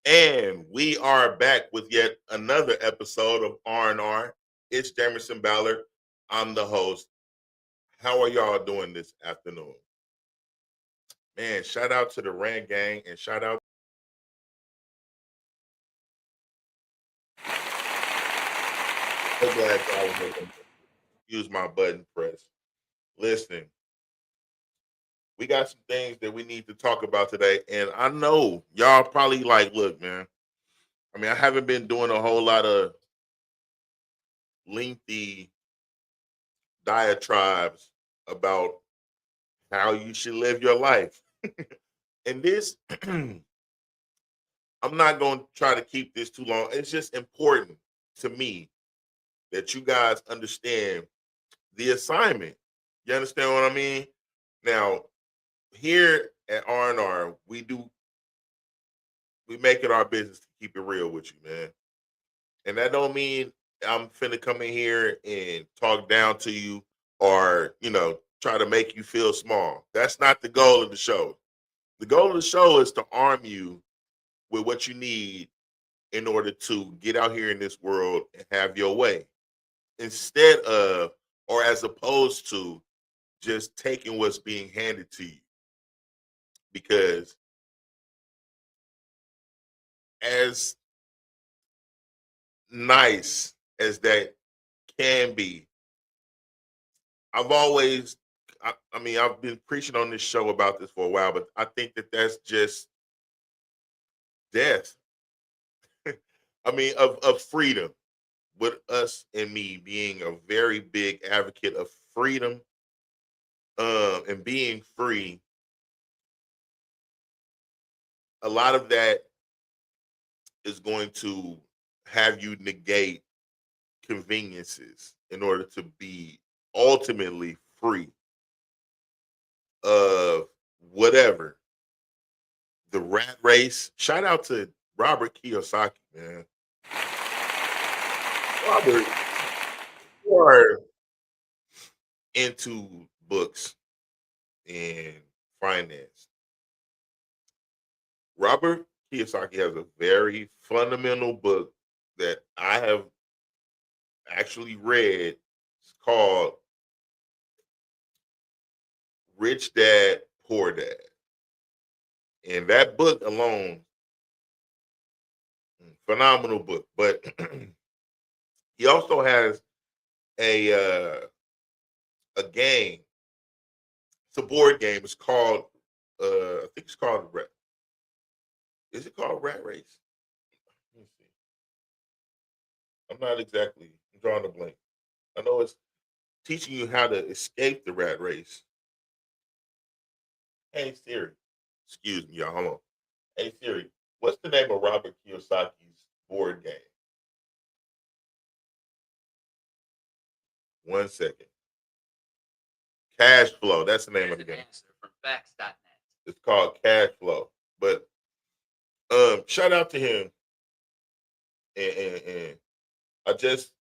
And we are back with yet another episode of R&R. It's Jamerson Ballard. I'm the host. How are y'all doing this afternoon? Man, shout out to the Rand Gang and shout out. So glad y'all was able to use my button press. Listen, we got some things that we need to talk about today. And I know y'all probably like, look, man, I haven't been doing a whole lot of lengthy diatribes about how you should live your life. And this, I'm not going to try to keep this too long. It's just important to me that you guys understand the assignment. You understand what I mean? Now, here at R&R, we make it our business to keep it real with you, man. And that don't mean I'm finna come in here and talk down to you or, try to make you feel small. That's not the goal of the show. The goal of the show is to arm you with what you need in order to get out here in this world and have your way instead of or as opposed to just taking what's being handed to you. Because as nice as that can be, I've always, I've been preaching on this show about this for a while, but I think that that's just death. of freedom. With us and me being a very big advocate of freedom, and being free, a lot of that is going to have you negate conveniences in order to be ultimately free of whatever the rat race. Shout out to Robert Kiyosaki, man. Robert, you are into books and finance. Robert Kiyosaki has a very fundamental book that I have actually read. It's called Rich Dad, Poor Dad. And that book alone, phenomenal book. But he also has a game. It's a board game. It's called I think it's called Rat. Is it called Rat Race? Let me see. I'm not exactly. I'm drawing a blank. I know it's teaching you how to escape the rat race. Hey Siri, excuse me, y'all. Hold on. Hey Siri, what's the name of Robert Kiyosaki's board game? 1 second. Cash Flow. That's the name of the game. From facts.net. It's called Cash Flow. But shout out to him. And I just,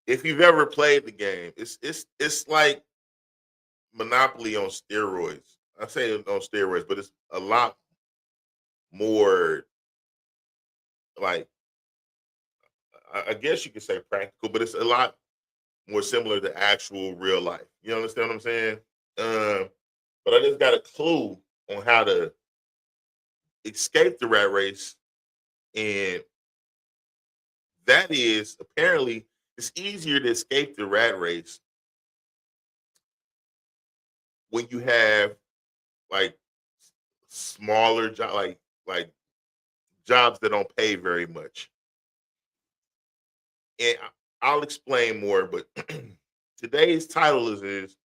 if you've ever played the game, it's like Monopoly on steroids. I say it on steroids, but it's a lot more like, I guess you could say practical, but it's a lot more similar to actual real life. You understand what I'm saying? Um, but I just got a clue on how to escape the rat race, and that is apparently it's easier to escape the rat race when you have like smaller job, like jobs that don't pay very much. And I'll explain more, but today's title is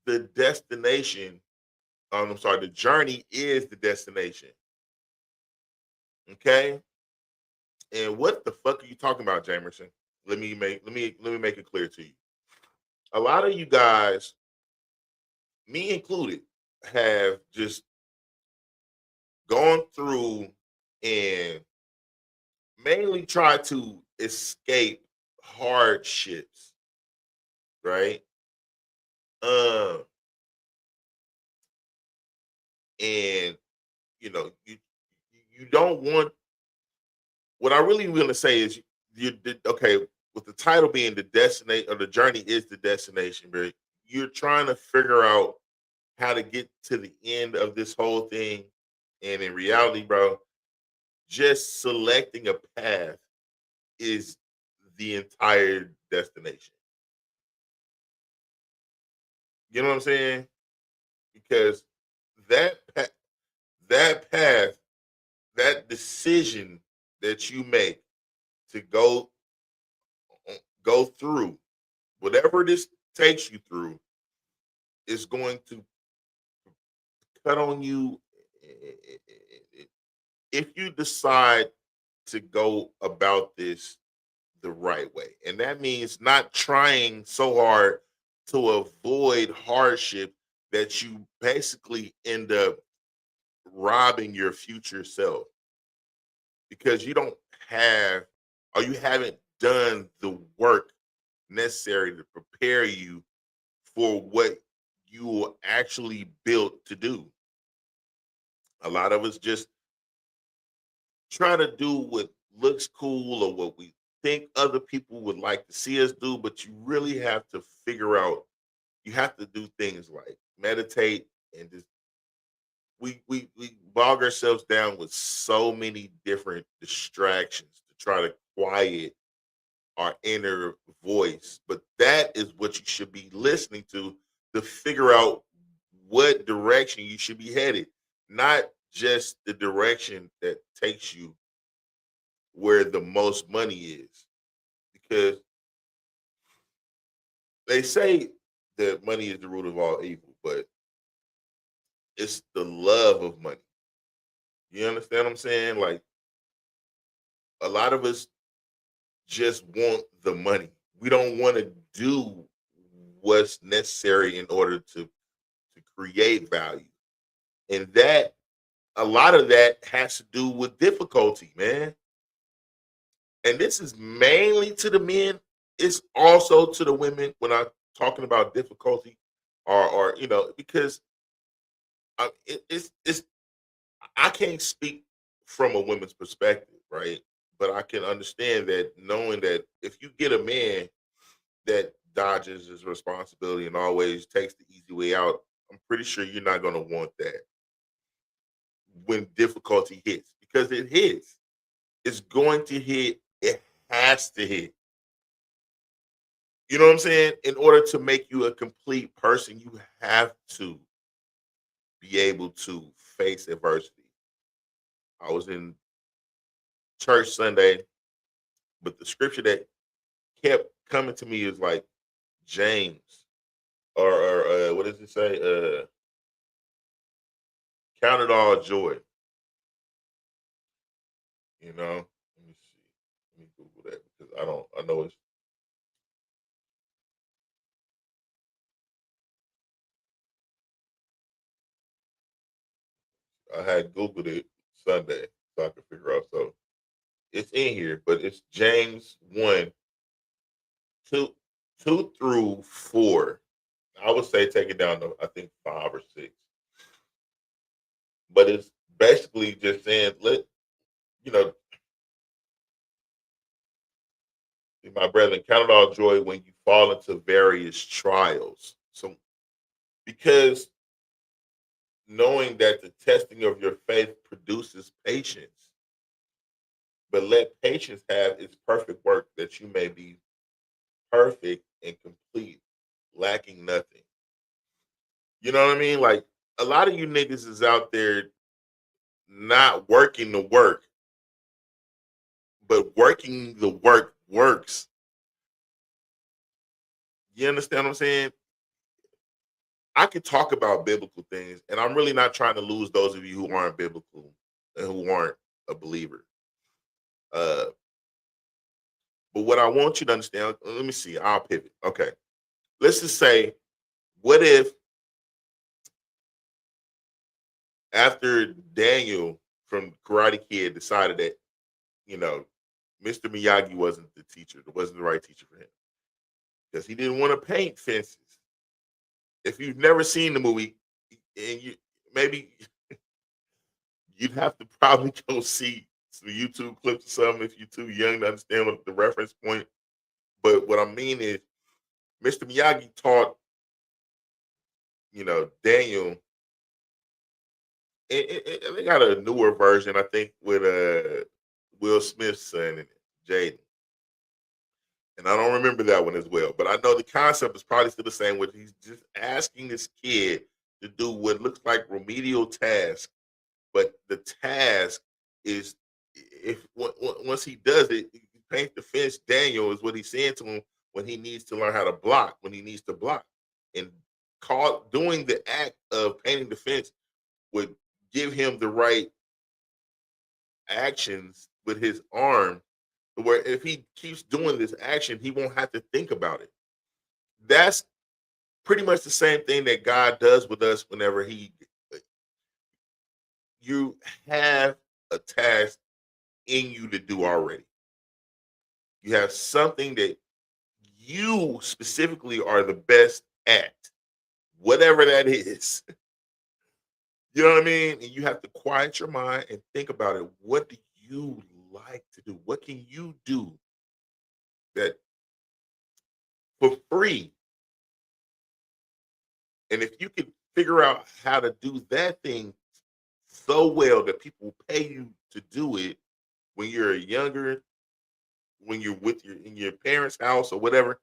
the destination. I'm sorry, the journey is the destination. Okay. And what the fuck are you talking about, Jamerson? Let me make it clear to you. A lot of you guys, me included, have just gone through and mainly tried to escape hardships, right? Um, and you don't want. What I really want to say is okay with the title being the destination or the journey is the destination, but you're trying to figure out how to get to the end of this whole thing, and in reality, bro, just selecting a path is the entire destination. You know what I'm saying? Because that that path, that decision that you make to go through whatever this takes you through is going to cut on you if you decide to go about this the right way. And that means not trying so hard to avoid hardship that you basically end up robbing your future self because you don't have or you haven't done the work necessary to prepare you for what you were actually built to do. A lot of us just try to do what looks cool or what we think other people would like to see us do, but you really have to figure out, you have to do things like meditate and just we bog ourselves down with so many different distractions to try to quiet our inner voice. But that is what you should be listening to figure out what direction you should be headed, not just the direction that takes you where the most money is. Because they say that money is the root of all evil, but it's the love of money. You understand what I'm saying? Like a lot of us just want the money. We don't want to do what's necessary in order to create value. And that a lot of that has to do with difficulty, man. And this is mainly to the men. It's also to the women when I'm talking about difficulty, or because it's I can't speak from a woman's perspective, right? But I can understand that knowing that if you get a man that dodges his responsibility and always takes the easy way out, I'm pretty sure you're not going to want that when difficulty hits because it hits. It's going to hit. It has to hit. You know what I'm saying? In order to make you a complete person, you have to be able to face adversity. I was in church Sunday, but the scripture that kept coming to me is like James or what does it say? Count it all joy. Let me see. Let me Google that because I don't. I know it's. I had Googled it Sunday so I could figure out. So it's in here, but it's James 1, 2, 2 through 4. I would say take it down to I think 5 or 6. But it's basically just saying you know, my brethren, count it all joy when you fall into various trials. So because knowing that the testing of your faith produces patience, but let patience have its perfect work that you may be perfect and complete, lacking nothing. You know what I mean? Like a lot of you niggas is out there not working the work, but working the work works. You understand what I'm saying? I could talk about biblical things, and I'm really not trying to lose those of you who aren't biblical and who aren't a believer. Uh, but what I want you to understand, let me see, I'll pivot. Okay. Let's just say, what if after Daniel from Karate Kid decided that, you know, Mr. Miyagi wasn't the teacher, it wasn't the right teacher for him because he didn't want to paint fences. If you've never seen the movie, and you maybe you'd have to probably go see some YouTube clips or something if you're too young to understand what the reference point. But what I mean is, Mr. Miyagi taught, Daniel, and they got a newer version, I think, with Will Smith's son in it, Jaden. And I don't remember that one as well. But I know the concept is probably still the same, where he's just asking this kid to do what looks like remedial task, but the task is, if once he does it, he paints the fence. Daniel is what he's saying to him when he needs to learn how to block, when he needs to block, and doing the act of painting the fence would give him the right actions with his arm, where if he keeps doing this action, he won't have to think about it. That's pretty much the same thing that God does with us whenever you have a task in you to do already. You have something that you specifically are the best at, whatever that is. You know what I mean? And you have to quiet your mind and think about it. What do you like to do? What can you do that for free? And if you can figure out how to do that thing so well that people pay you to do it when you're younger, when you're in your parents' house or whatever,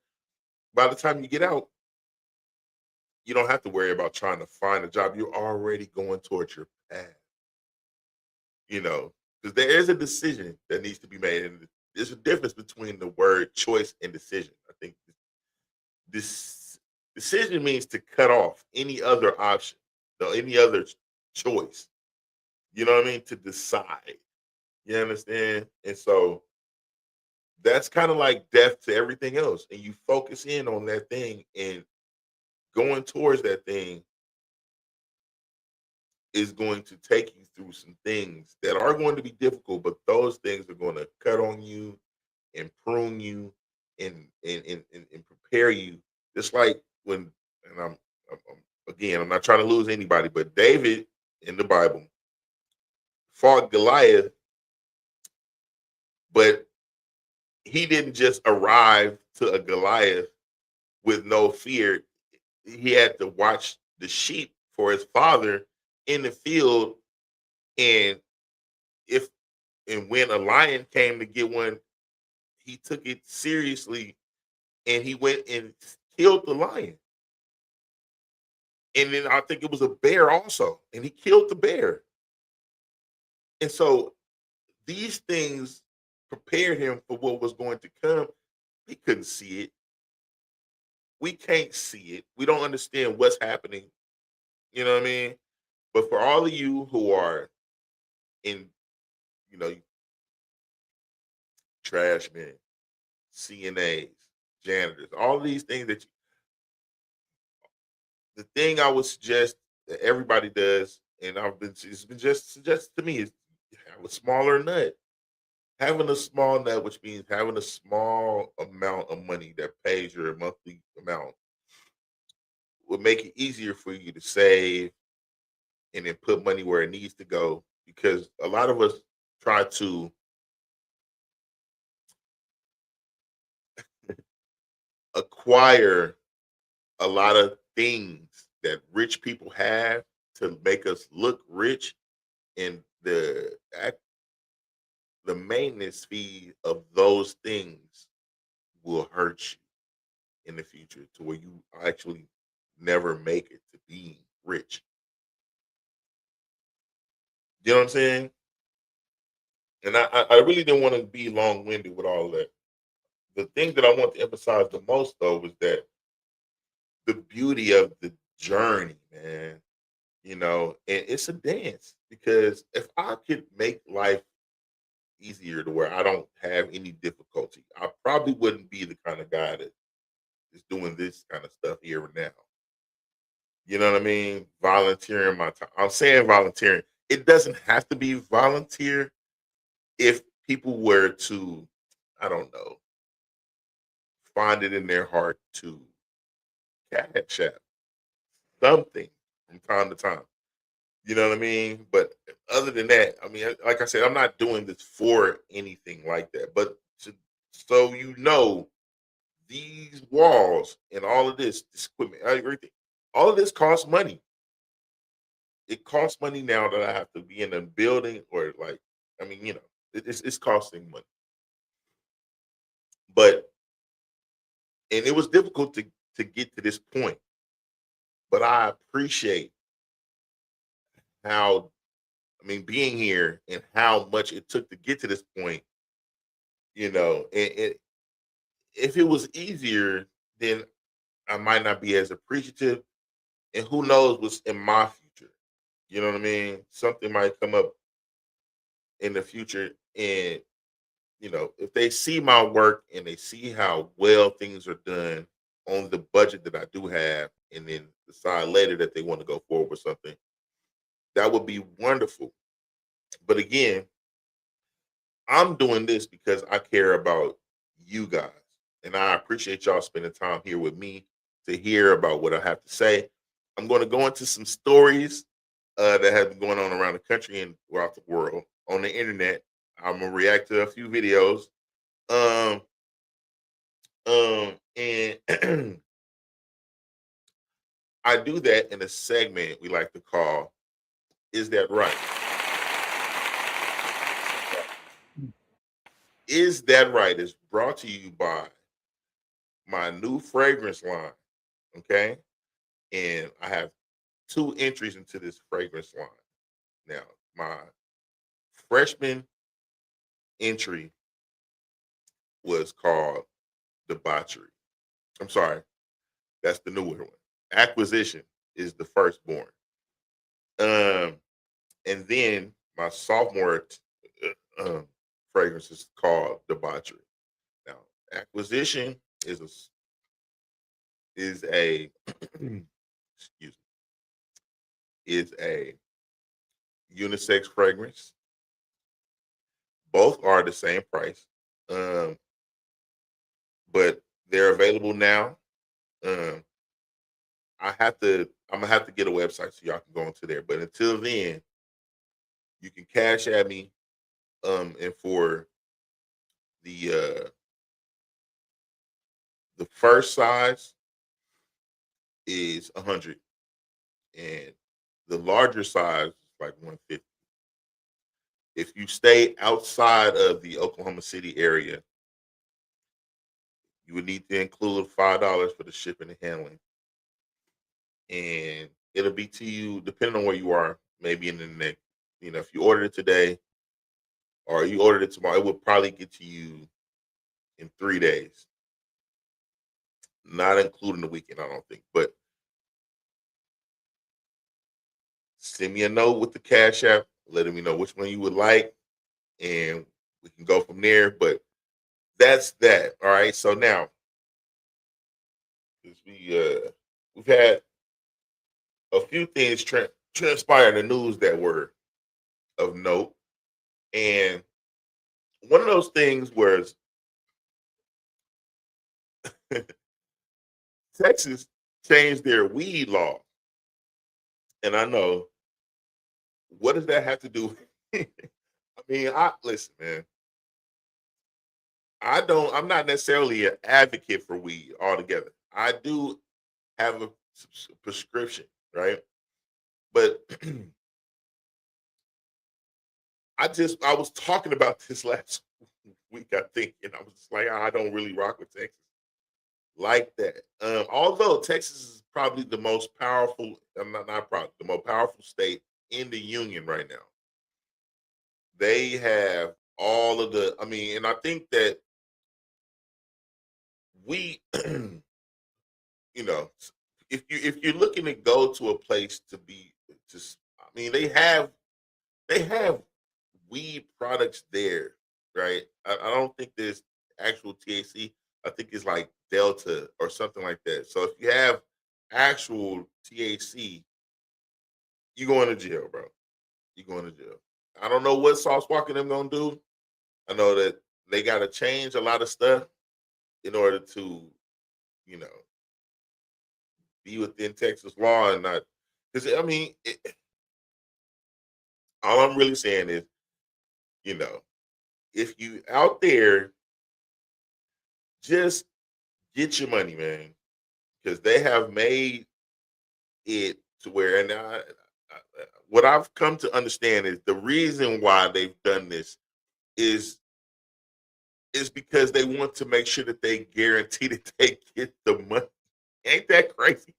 by the time you get out, you don't have to worry about trying to find a job. You're already going towards your path, because there is a decision that needs to be made. And there's a difference between the word choice and decision. I think this decision means to cut off any other option, any other choice. You know what I mean? To decide. You understand? And so that's kind of like death to everything else. And you focus in on that thing, and going towards that thing is going to take you through some things that are going to be difficult, but those things are going to cut on you and prune you and prepare you. Just like when, and again, I'm not trying to lose anybody, but David in the Bible fought Goliath, but he didn't just arrive to a Goliath with no fear. He had to watch the sheep for his father in the field, and if and when a lion came to get one, he took it seriously, and he went and killed the lion. And then I think it was a bear also, and he killed the bear. And so these things prepared him for what was going to come. He couldn't see it. We can't see it. We don't understand what's happening. You know what I mean? But for all of you who are in, you know, trash men, CNAs, janitors, all of these things the thing I would suggest that everybody does, and it's been just suggested to me, is have a smaller nut. Having a small nut, which means having a small amount of money that pays your monthly amount, would make it easier for you to save and then put money where it needs to go. Because a lot of us try to acquire a lot of things that rich people have to make us look rich, and the maintenance fee of those things will hurt you in the future, to where you actually never make it to being rich. You know what I'm saying? And I really didn't want to be long winded with all that. The thing that I want to emphasize the most, though, was that the beauty of the journey, man. And it's a dance, because if I could make life easier to where I don't have any difficulty, I probably wouldn't be the kind of guy that is doing this kind of stuff here and now. You know what I mean? Volunteering my time. I'm saying volunteering. It doesn't have to be volunteer if people were to, I don't know, find it in their heart to cash out something from time to time. You know what I mean? But other than that, I mean, like I said, I'm not doing this for anything like that. But so you know, these walls and all of this equipment, everything, all of this costs money. It costs money now that I have to be in a building or like, I mean, it's costing money. But and it was difficult to get to this point. But I appreciate how, I mean, being here and how much it took to get to this point. And if it was easier, then I might not be as appreciative. And who knows what's in my future? You know what I mean? Something might come up in the future, and if they see my work and they see how well things are done on the budget that I do have, and then decide later that they want to go forward with something, that would be wonderful. But again, I'm doing this because I care about you guys. And I appreciate y'all spending time here with me to hear about what I have to say. I'm going to go into some stories that have been going on around the country and throughout the world on the internet. I'm going to react to a few videos. Um, and I do that in a segment we like to call Is That Right? Is That Right is brought to you by my new fragrance line. Okay. And I have two entries into this fragrance line. Now, my freshman entry was called Debauchery. I'm sorry, that's the newer one. Acquisition is the firstborn. Um, and then my sophomore fragrance is called Debauchery. Now, Acquisition is a excuse me, is a unisex fragrance. Both are the same price, um, but they're available now. Um, I'm gonna have to get a website so y'all can go into there. But until then, you can cash at me. And for the the first size is 100, and the larger size is like 150. If you stay outside of the Oklahoma City area, you would need to include $5 for the shipping and handling, and it'll be to you depending on where you are. Maybe in the next, if you ordered it today or you ordered it tomorrow, it would probably get to you in 3 days, not including the weekend, I don't think. But send me a note with the Cash App, letting me know which one you would like, and we can go from there. But that's that. All right. So now, 'cause we've had a few things transpire in the news that were of note, and one of those things was Texas changed their weed law, and I know, what does that have to do? I mean, I listen, man. I'm not necessarily an advocate for weed altogether. I do have a prescription, right? But I was talking about this last week, I think, and I was just like, I don't really rock with Texas like that. Although Texas is probably the most powerful, I'm not probably the most powerful state in the union right now. They have all of the, I mean, and I think that we, you know, if you're looking to go to a place to be, just, I mean, they have weed products there, right? I don't think there's actual THC. I think it's like Delta or something like that. So if you have actual THC, you going to jail, bro. You going to jail. I don't know what Sauce Walker them gonna do. I know that they got to change a lot of stuff in order to, you know, be within Texas law and not, because I mean, All I'm really saying is, you know, if you out there, just get your money, man, because they have made it to where, and what I've come to understand is the reason why they've done this is is because they want to make sure that they guarantee that they get the money. Ain't that crazy?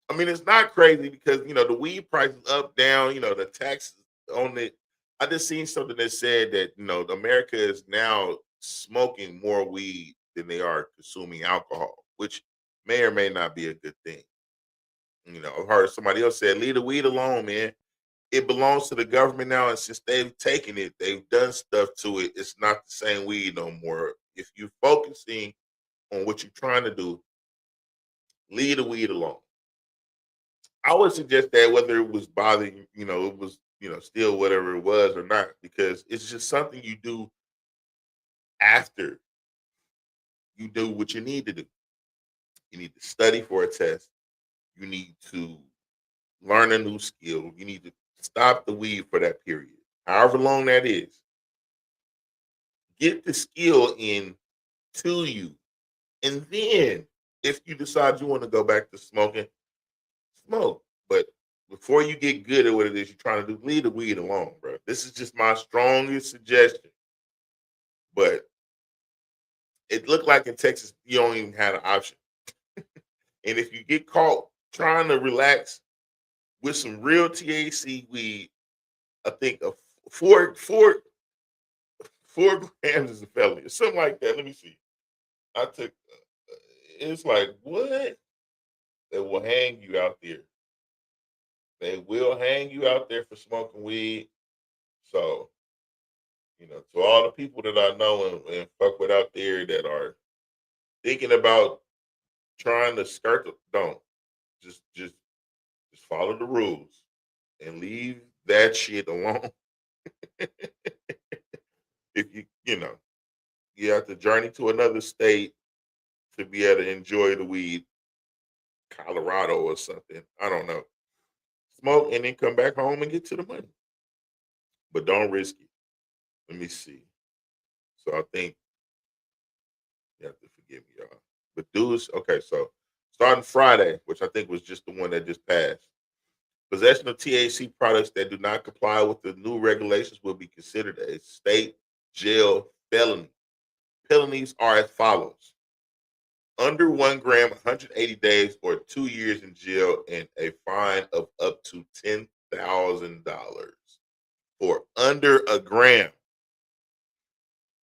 I mean, it's not crazy because the weed price is up, down. The taxes on it. I just seen something that said that America is now smoking more weed than they are consuming alcohol, which may or may not be a good thing. I've heard somebody else say, "Leave the weed alone, man. It belongs to the government now, and since they've taken it, they've done stuff to it. It's not the same weed no more. If you're focusing on what you're trying to do, leave the weed alone." I would suggest that whether it was bothering, it was, still whatever it was or not, because it's just something you do after you do what you need to do. You need to study for a test. You need to learn a new skill. You need to stop the weed for that period, however long that is. Get the skill in to you. And then if you decide you want to go back to smoking, smoke. But before you get good at what it is you're trying to do, leave the weed alone, bro. This is just my strongest suggestion. But it looked like in Texas, you don't even have an option. And if you get caught trying to relax with some real THC weed, I think a four grams is a felony or something like that. Let me see. I took. It's like what? They will hang you out there. They will hang you out there for smoking weed. So, to all the people that I know and fuck with out there that are thinking about trying to skirt don't just follow the rules and leave that shit alone. If you have to journey to another state to be able to enjoy the weed, Colorado or something. I don't know. Smoke and then come back home and get to the money. But don't risk it. Let me see. So I think you have to forgive me, y'all. But dudes, okay, so starting Friday, which I think was just the one that just passed, possession of THC products that do not comply with the new regulations will be considered a state jail felony. Felonies are as follows: under 1 gram, 180 days or 2 years in jail, and a fine of up to $10,000. For under a gram,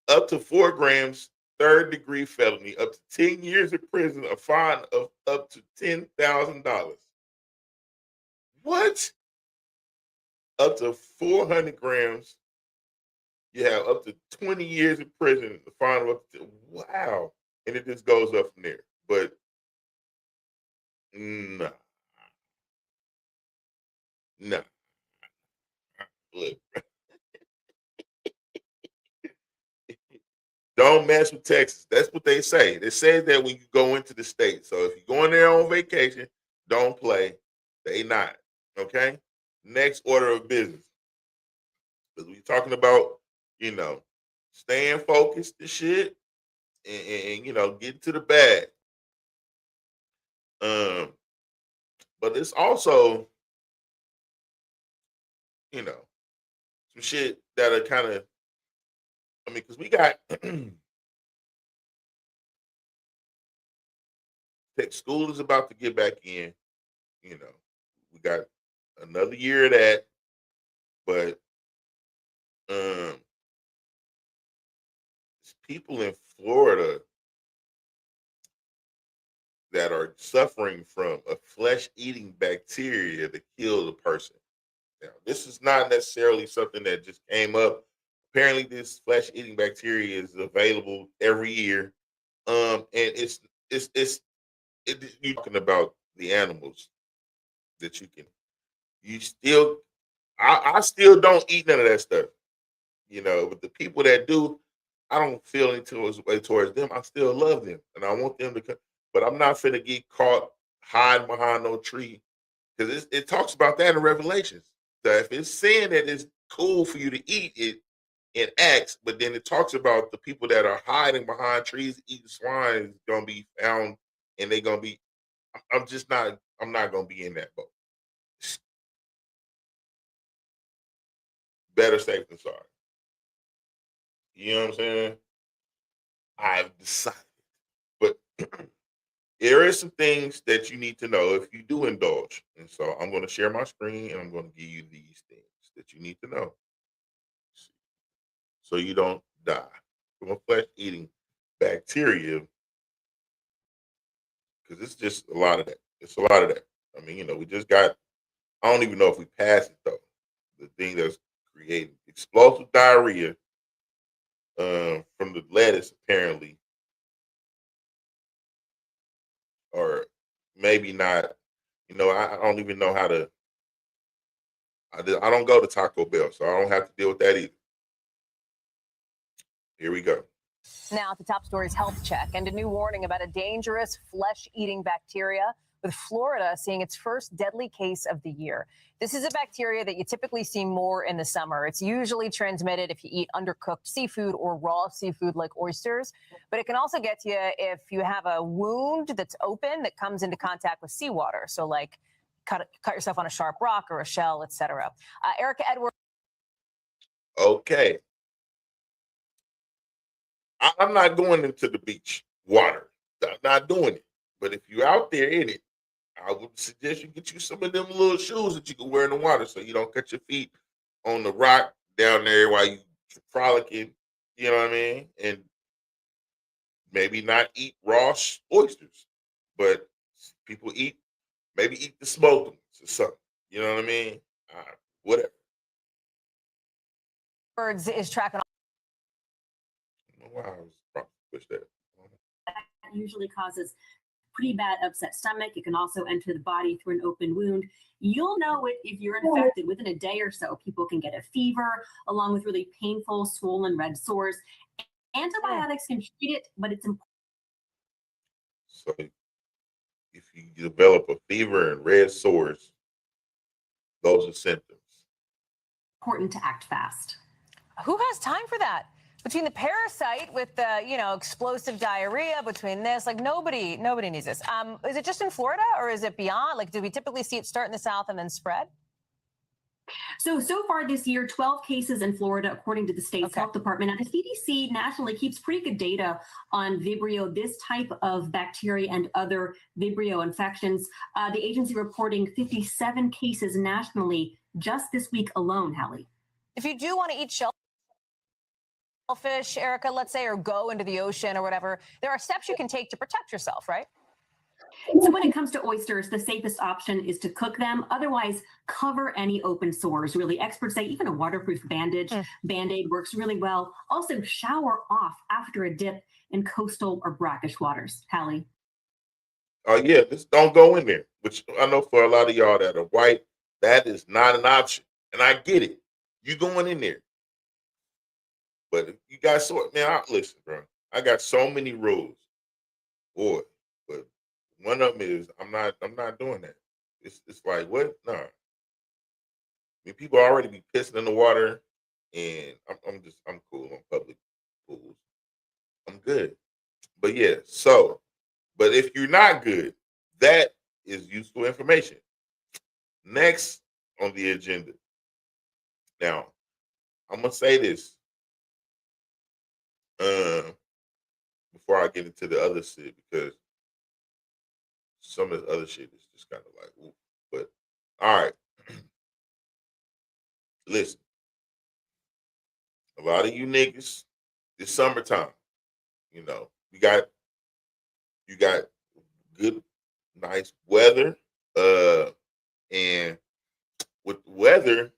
up to 4 grams, third-degree felony, up to 10 years in prison, a fine of up to $10,000. What? Up to 400 grams, you have up to 20 years in prison, the fine of up to, wow. And it just goes up from there. But nah, nah. Look, don't mess with Texas. That's what they say. They say that when you go into the state. So if you're going there on vacation, don't play. They not. Okay? Next order of business. Because we're talking about, you know, staying focused and shit and getting to the bag. Um, but it's also, you know, some shit that are kind of, I mean, because we got tech school is about to get back in, you know, we got another year of that, but um it's people in Florida that are suffering from a flesh eating bacteria that killed a person. Now, this is not necessarily something that just came up. Apparently, this flesh eating bacteria is available every year. And it's you're talking about the animals that you still I still don't eat none of that stuff. But the people that do, I don't feel any way towards them. I still love them, and I want them to come. But I'm not finna get caught hiding behind no tree because it talks about that in Revelations. That if it's saying that it's cool for you to eat it in acts, but then it talks about the people that are hiding behind trees eating swine is gonna be found, and they're gonna be. I'm just not. I'm not gonna be in that boat. Better safe than sorry. You know what I'm saying? I've decided, but there is some things that you need to know if you do indulge. And so I'm going to share my screen and I'm going to give you these things that you need to know so you don't die from a flesh eating bacteria, because it's just a lot of that. It's a lot of that. I mean, we just got, I don't even know if we passed it though. The thing that's creating explosive diarrhea from the lettuce, apparently, or maybe not. I don't even know how to. I don't go to Taco Bell, so I don't have to deal with that either. Here we go. Now at the top stories, health check and a new warning about a dangerous flesh-eating bacteria, with Florida seeing its first deadly case of the year. This is a bacteria that you typically see more in the summer. It's usually transmitted if you eat undercooked seafood or raw seafood like oysters, but it can also get to you if you have a wound that's open that comes into contact with seawater. So like cut yourself on a sharp rock or a shell, etc. Erica Edwards. Okay. I'm not going into the beach water. I'm not doing it. But if you're out there in it, I would suggest you get you some of them little shoes that you can wear in the water so you don't cut your feet on the rock down there while you frolicking. You know what I mean? And maybe not eat raw oysters, but people maybe eat the smoked ones or something. You know what I mean? Whatever. Birds is tracking. I don't know why I was trying to push that. That usually causes pretty bad upset stomach. It can also enter the body through an open wound. You'll know it if you're infected within a day or so. People can get a fever along with really painful, swollen red sores. Antibiotics can treat it, but it's important. So if you develop a fever and red sores, those are symptoms. Important to act fast. Who has time for that? Between the parasite with the, explosive diarrhea, between this, like nobody needs this. Is it just in Florida or is it beyond? Like, do we typically see it start in the South and then spread? So far this year, 12 cases in Florida, according to the state's health department. Now, the CDC nationally keeps pretty good data on Vibrio, this type of bacteria and other Vibrio infections. The agency reporting 57 cases nationally just this week alone, Hallie. If you do want to eat shellfish, Erica, let's say, or go into the ocean or whatever, there are steps you can take to protect yourself, right? So when it comes to oysters, the safest option is to cook them. Otherwise, cover any open sores. Really, experts say even a waterproof Band-Aid works really well. Also, shower off after a dip in coastal or brackish waters. Hallie? Yeah, just don't go in there. Which I know for a lot of y'all that are white, that is not an option. And I get it. You going in there. But if you got listen, bro. I got so many rules. Boy, but one of them is I'm not doing that. It's like what? No. I mean, people already be pissing in the water, and I'm cool on public pools. I'm good. But yeah, but if you're not good, that is useful information. Next on the agenda. Now, I'm gonna say this before I get into the other shit, because some of the other shit is just kind of like, ooh. But all right. Listen, a lot of you niggas, it's summertime. You got good, nice weather. And with the weather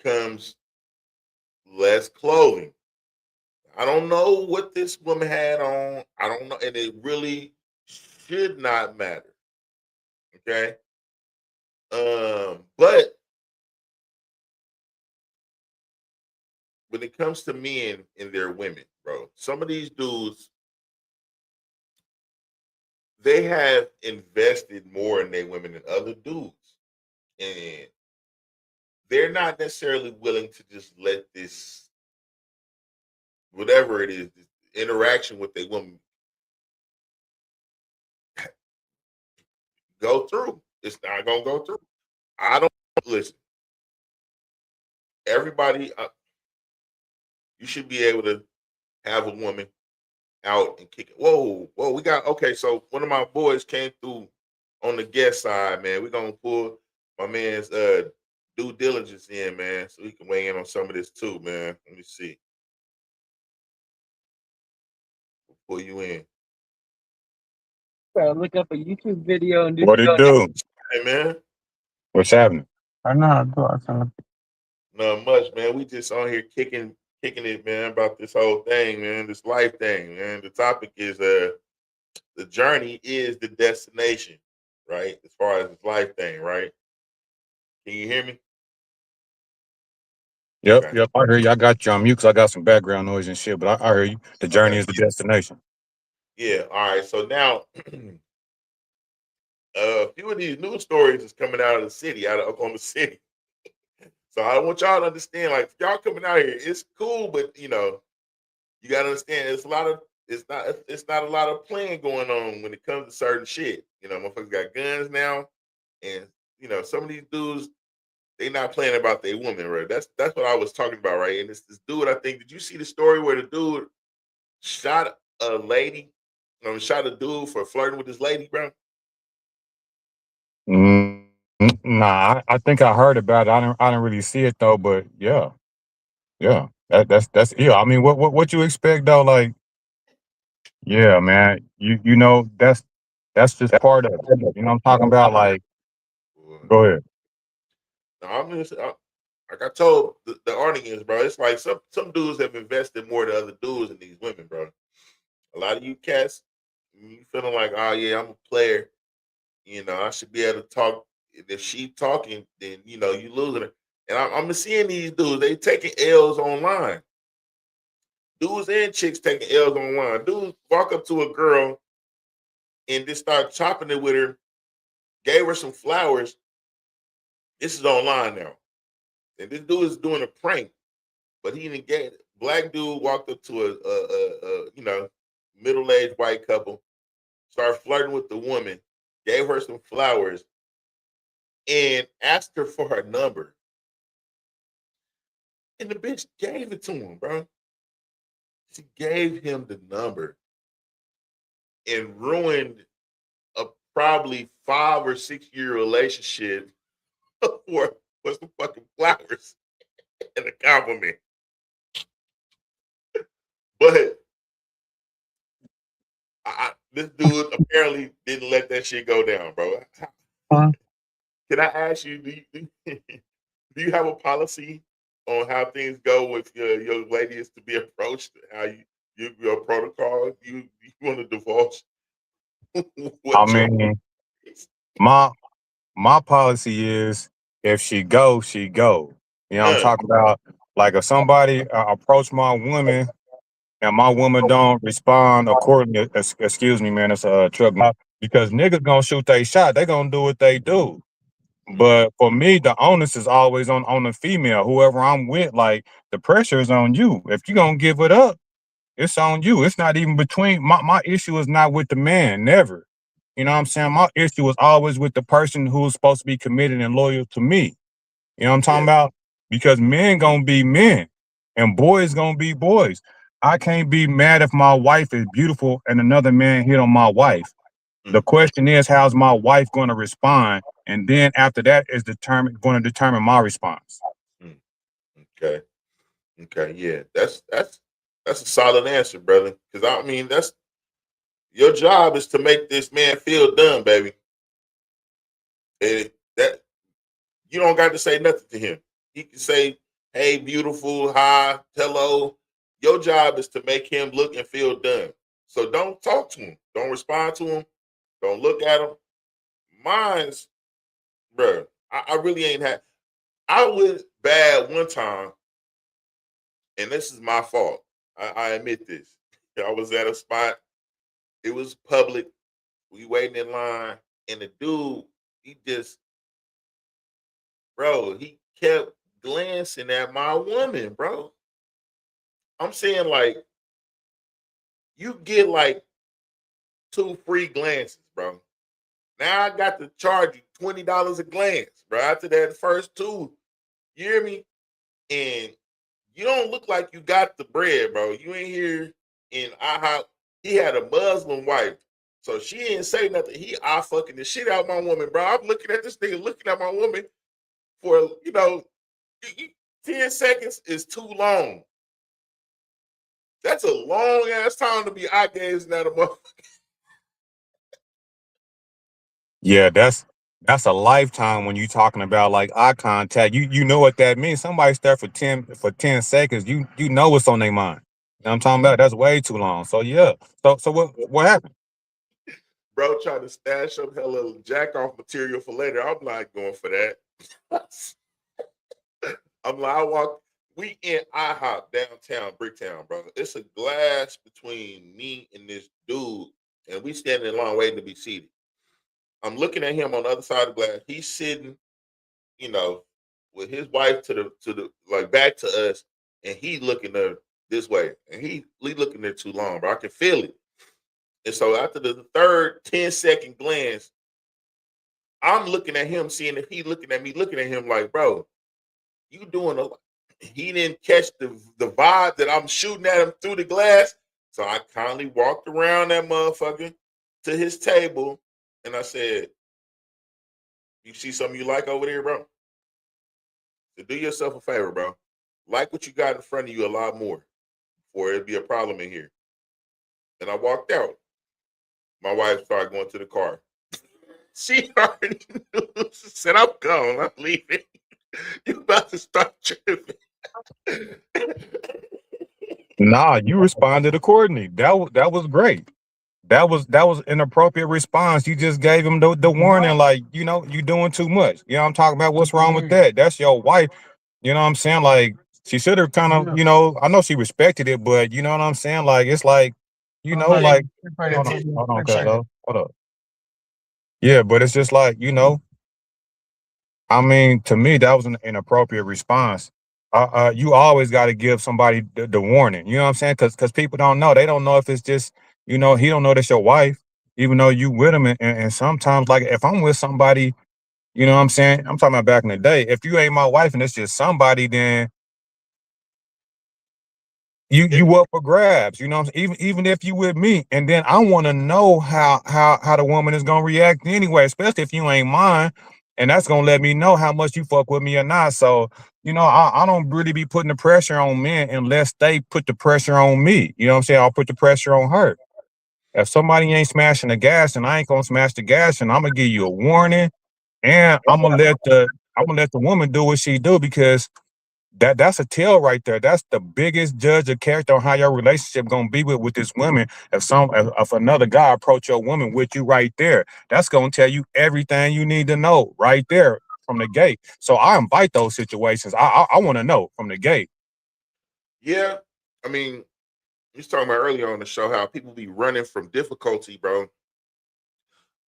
comes less clothing. I don't know what this woman had on. I don't know, and it really should not matter. Okay. But when it comes to men and their women, bro, some of these dudes, they have invested more in their women than other dudes. And they're not necessarily willing to just let this, whatever it is, this interaction with a woman go through. It's not gonna go through. I don't listen. Everybody, you should be able to have a woman out and kick it. Whoa, we got okay. So one of my boys came through on the guest side, man. We're gonna pull my man's due diligence in, man, so he can weigh in on some of this too, man. Let me see. We'll pull you in. Look up a YouTube video and do What it do? Hey, man. What's happening? I know how to do it. Not much, man. We just on here kicking it, man, about this whole thing, man, this life thing, man. The topic is the journey is the destination, right? As far as this life thing, right? Can you hear me? Yep, Okay. yep. I hear you. I got you on mute because I got some background noise and shit, but I hear you. The journey is the destination. Yeah. All right. So now, a few of these news stories is coming out of the city, out of Oklahoma City. So I want y'all to understand, like, if y'all coming out here, it's cool, but you gotta understand, it's not a lot of playing going on when it comes to certain shit. Motherfuckers got guns now, and some of these dudes, they not playing about their woman, right? That's what I was talking about, right? And it's this dude, I think, did you see the story where the dude shot a lady, shot a dude for flirting with his lady, bro? Nah, I think I heard about it. I didn't really see it though, but yeah. That's yeah. I mean, what you expect though? Like, yeah, man. That's just part of it. You know what I'm talking about? Like, go ahead. No, like I told the audience, bro, it's like some dudes have invested more than other dudes in these women, bro. A lot of you cats, you feeling like, oh yeah, I'm a player. I should be able to talk. If she talking, then you losing her. And I'm seeing these dudes, they taking L's online. Dudes and chicks taking L's online. Dudes walk up to a girl and just start chopping it with her, gave her some flowers. This is online now. And this dude is doing a prank, but he didn't get it. Black dude walked up to a middle-aged white couple, started flirting with the woman, gave her some flowers, and asked her for her number. And the bitch gave it to him, bro. She gave him the number and ruined a probably 5 or 6 year relationship for some fucking flowers and a compliment. But this dude apparently didn't let that shit go down, bro. Can I ask you, do you have a policy on how things go with your lady is to be approached? How your protocol? You want to divulge? I mean, my policy is if she go, she go. You know what I'm talking about? Like if somebody approach my woman and my woman don't respond accordingly, excuse me, man, it's a truck. Because niggas gonna shoot they shot, they gonna do what they do. But for me, the onus is always on the female, whoever I'm with. Like the pressure is on you. If you gonna give it up, it's on you. It's not even between my issue is not with the man, never. You know what I'm saying? My issue is always with the person who's supposed to be committed and loyal to me. You know what I'm talking about? Because men gonna be men and boys gonna be boys. I can't be mad if my wife is beautiful and another man hit on my wife. The question is, how's my wife gonna respond? And then after that is going to determine my response. Okay. Okay. Yeah. That's a solid answer, brother. Because I mean, that's your job is to make this man feel done, baby. And that you don't got to say nothing to him. He can say, "Hey, beautiful, hi, hello." Your job is to make him look and feel done. So don't talk to him. Don't respond to him. Don't look at him. Mine's, bro. I really ain't had. I was bad one time, and this is my fault. I admit this. I was at a spot. It was public. We waiting in line, and the dude, he just, bro, he kept glancing at my woman, bro. I'm saying like you get like 2 free glances, bro. Now I got to charge you $20 a glance, bro. After that first 2, you hear me? And you don't look like you got the bread, bro. You ain't here in IHOP. He had a Muslim wife, so she didn't say nothing. He fucking the shit out my woman, bro. I'm looking at this nigga, looking at my woman for 10 seconds is too long. That's a long ass time to be eye gazing at a motherfucker. Yeah, that's a lifetime when you talking about like eye contact. You know what that means. Somebody's there for 10 seconds. You know what's on their mind. You know what I'm talking about? That's way too long. So yeah. So what happened? Bro trying to stash up hella jack off material for later. I'm not going for that. I'm like, we in IHOP downtown, Bricktown, bro. It's a glass between me and this dude, and we standing in line waiting to be seated. I'm looking at him on the other side of the glass. He's sitting, with his wife to the like back to us, and he looking this way, and he looking there too long, bro. I can feel it. And so after the third 10-second glance, I'm looking at him, seeing if he looking at me, looking at him like, bro, you doing a lot. He didn't catch the vibe that I'm shooting at him through the glass. So I kindly walked around that motherfucker to his table, and I said, you see something you like over there, bro? So do yourself a favor, bro. Like what you got in front of you a lot more before it'd be a problem in here. And I walked out. My wife started going to the car. She already knew. She said, I'm gone. I'm leaving. You about to start tripping. Nah, you responded accordingly. That was great. That was an appropriate response. You just gave him the warning, like, you doing too much. You know what I'm talking about? What's wrong with that? That's your wife. You know what I'm saying? Like, she should have kind of, I know she respected it, but you know what I'm saying? Like, it's like, like, hold on, Cuzzo. Hold up. Yeah, but it's just like, I mean, to me, that was an inappropriate response. You always got to give somebody the warning. You know what I'm saying? Because people don't know. They don't know if it's just, he don't know that's your wife, even though you with him. And sometimes, like, if I'm with somebody, you know what I'm saying? I'm talking about back in the day. If you ain't my wife and it's just somebody, then you up for grabs. You know what I'm saying? Even if you with me, and then I want to know how the woman is gonna react anyway, especially if you ain't mine, and that's gonna let me know how much you fuck with me or not. So I don't really be putting the pressure on men unless they put the pressure on me. You know what I'm saying? I'll put the pressure on her. If somebody ain't smashing the gas and I ain't gonna smash the gas, and I'm gonna give you a warning, and I'm gonna let the woman do what she do, because that's a tell right there. That's the biggest judge of character on how your relationship gonna be with this woman. If another guy approach your woman with you right there, that's gonna tell you everything you need to know right there from the gate. So I invite those situations. I want to know from the gate. Yeah. I mean, you was talking about earlier on the show how people be running from difficulty, bro.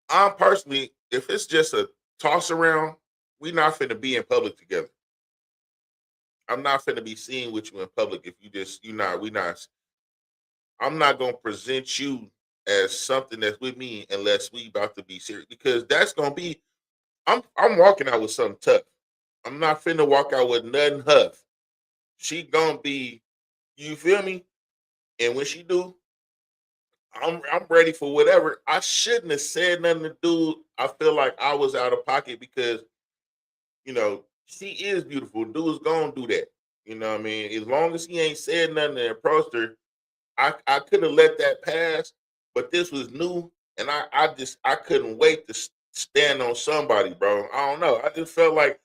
I'm personally, if it's just a toss around, we not finna be in public together. I'm not finna be seen with you in public if I'm not gonna present you as something that's with me unless we about to be serious, because that's gonna be I'm walking out with something tough. I'm not finna walk out with nothing huff. She gonna be, you feel me? And when she do, I'm ready for whatever. I shouldn't have said nothing to dude. I feel like I was out of pocket because she is beautiful. Dude's gonna do that. You know what I mean? As long as he ain't said nothing and approached her, I could have let that pass. But this was new, and I couldn't wait to stand on somebody, bro. I don't know. I just felt like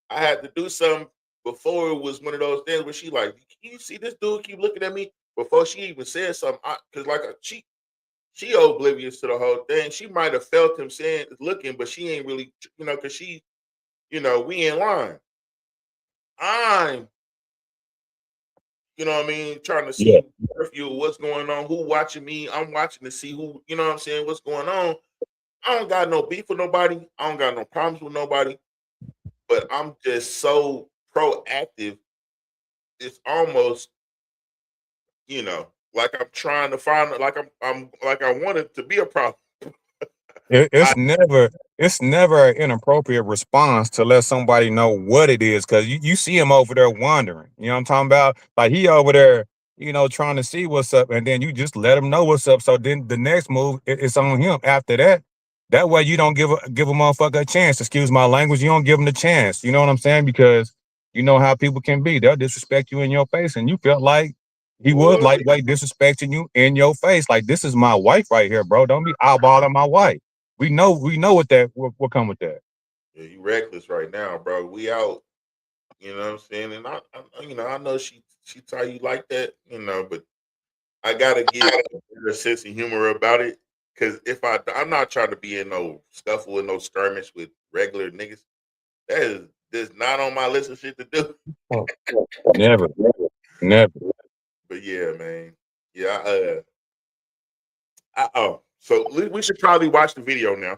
I had to do something before it was one of those things where she like, can you see this dude keep looking at me before she even said something? Because she oblivious to the whole thing. She might have felt him saying looking, but she ain't really, because we in line. I'm, what I mean, trying to Yeah. see what's going on, who watching me. I'm watching to see who, what I'm saying, what's going on. I don't got no beef with nobody. I don't got no problems with nobody. But I'm just so proactive, it's almost, you know, like I'm trying to find, like I'm like I want it to be a problem. It's I, never an inappropriate response to let somebody know what it is, because you see him over there wondering. You know what I'm talking about? Like he over there, trying to see what's up, and then you just let him know what's up. So then the next move, it's on him after that. That way you don't give a motherfucker a chance. Excuse my language. You don't give him the chance. You know what I'm saying? Because you know how people can be. They'll disrespect you in your face, and you felt like he would boy, like disrespecting you in your face. Like, this is my wife right here, bro. Don't be eyeballing my wife. We know what come with that. yeah, you reckless right now, bro. We out. You know what I'm saying? And I know she tell you like that, but I gotta get a better sense of humor about it. Cause if I'm not trying to be in no scuffle and no skirmish with regular niggas. That's not on my list of shit to do. Never, never. But yeah, man. Yeah. So we should probably watch the video now.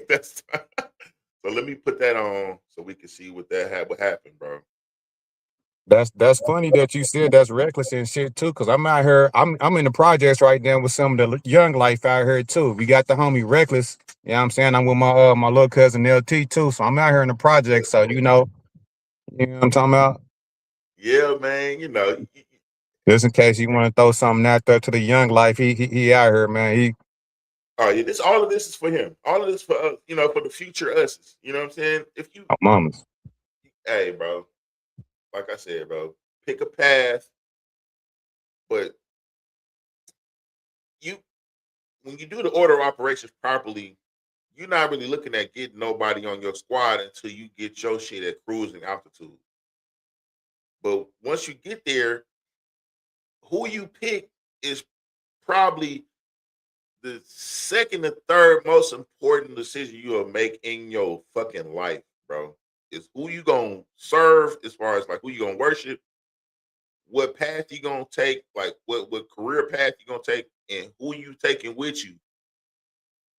That's so. Let me put that on so we can see what happened, bro. That's funny that you said that's reckless and shit too, because I'm out here. I'm in the projects right now with some of the young life out here too. We got the homie Reckless. You know what I'm saying? I'm with my little cousin LT too. So I'm out here in the project. So you know what I'm talking about? Yeah, man. Just in case you want to throw something out there to the young life, he out here, man. Oh yeah, all of this is for him. All of this for us, for the future us. You know what I'm saying? If you, Mamas. hey, bro, like I said, bro, pick a path, but you when you do the order of operations properly, you're not really looking at getting nobody on your squad until you get your shit at cruising altitude. But once you get there, who you pick is probably the second or third most important decision you'll make in your fucking life, bro. Is who you gonna serve as far as like who you gonna worship, what path you gonna take, like what career path you gonna take, and who you taking with you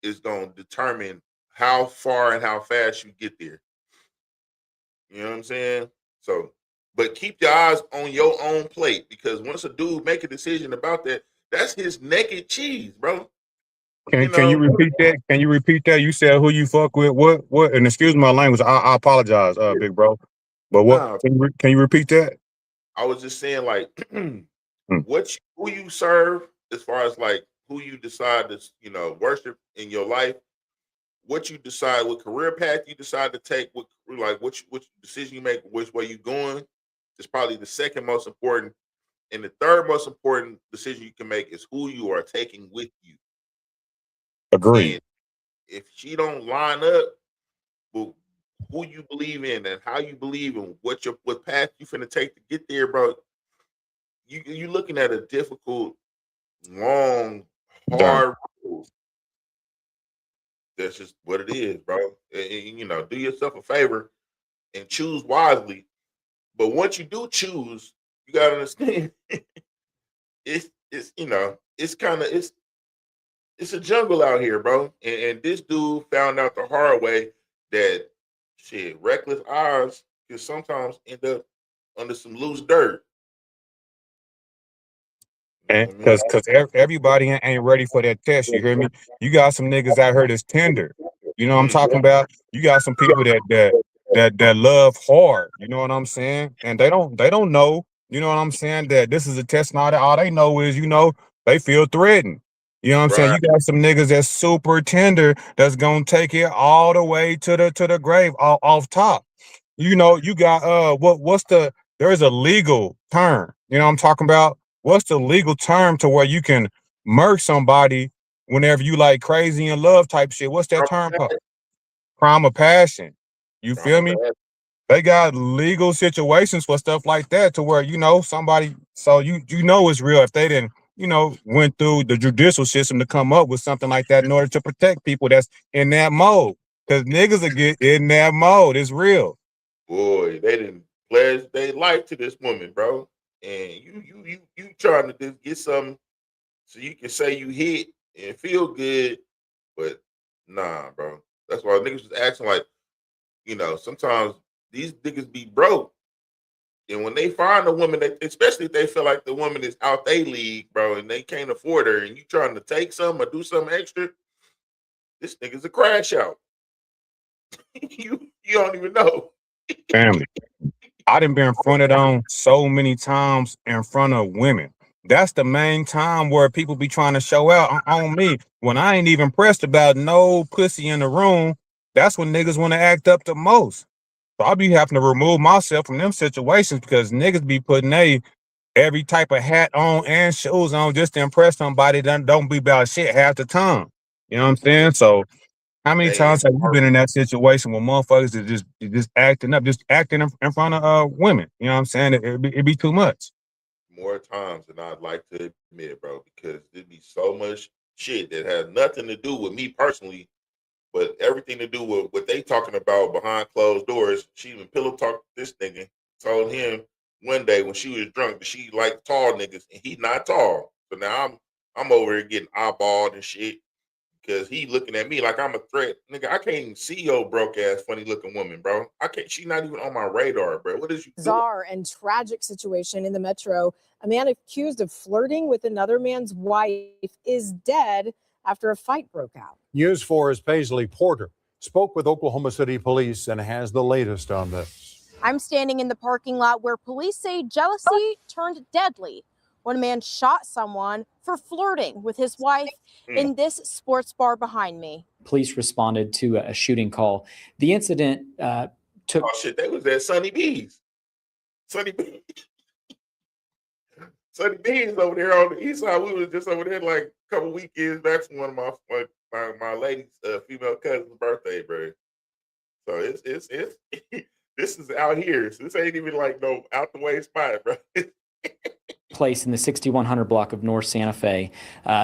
is gonna determine how far and how fast you get there. You know what I'm saying? So, but keep your eyes on your own plate because once a dude make a decision about that, that's his naked cheese, bro. You Can know, you repeat that? Can you repeat that? You said who you fuck with? What? And excuse my language. I apologize, big bro. But what? nah, Can you repeat that? I was just saying like Hmm. who you serve as far as like who you decide to worship in your life, what you decide, what career path you decide to take, which decision you make, which way you going is probably the second most important. And the third most important decision you can make is who you are taking with you. Agreed. And if she don't line up with who you believe in and how you believe and what path you finna take to get there, bro, you looking at a difficult, long, Done. hard road. That's just what it is, bro. And, do yourself a favor and choose wisely. But once you do choose, you gotta understand it's kind of it's a jungle out here, bro. And this dude found out the hard way that shit, reckless eyes can sometimes end up under some loose dirt. You know And what I mean? because everybody ain't ready for that test. You hear me? You got some niggas out here that's tender. You know what I'm Mm, talking about? You got some people that love hard. You know what I'm saying? And they don't know. You know what I'm saying? That this is a test. And all they know is they feel threatened. You know what I'm saying? right. You got some niggas that's super tender that's gonna take it all the way to the grave off top. You got what's there's a legal term. You know what I'm talking about? What's the legal term to where you can murk somebody whenever you like crazy in love type shit? What's that term called? Crime of passion. You I'm feel a me? bad. They got legal situations for stuff like that to where somebody, so you it's real if they didn't went through the judicial system to come up with something like that in order to protect people that's in that mode, because niggas will get in that mode. It's real. Boy, they didn't pledge their life to this woman, bro. And you trying to just get something so you can say you hit and feel good, but nah, bro. That's why niggas was acting like, sometimes these niggas be broke And when they find a woman, especially if they feel like the woman is out their league, bro, and they can't afford her, and you trying to take something or do something extra, this nigga's a crash out. you don't even know. Family. I done been fronted on so many times in front of women. That's the main time where people be trying to show out on me. When I ain't even pressed about no pussy in the room, that's when niggas want to act up the most. So I be having to remove myself from them situations because niggas be putting every type of hat on and shoes on just to impress somebody that don't be about shit half the time. You know what I'm saying? So how many Hey, times have you been in that situation where motherfuckers are just acting up, just acting in front of women? You know what I'm saying? It be too much. more times than I'd like to admit, bro, because there'd be so much shit that has nothing to do with me personally, but everything to do with what they talking about behind closed doors. She even pillow talked this nigga, told him one day when she was drunk that she liked tall niggas and he not tall. So now I'm over here getting eyeballed and shit because he looking at me like I'm a threat. Nigga, I can't even see your broke ass funny looking woman, bro. I can't. She not even on my radar, bro. What is you doing? Bizarre and tragic situation in the metro. A man accused of flirting with another man's wife is dead after a fight broke out. News 4's Paisley Porter spoke with Oklahoma City police and has the latest on this. I'm standing in the parking lot where police say jealousy turned deadly when a man shot someone for flirting with his wife in this sports bar behind me. Police responded to a shooting call. The incident took... Oh shit, they was at Sunny B's. Sunny B's. Sunny B's over there on the east side. We was just over there like a couple weekends back from one of my lady's female cousin's birthday, bro. So it's this is out here. So this ain't even like no out the way spot, bro. Place in the 6100 block of North Santa Fe.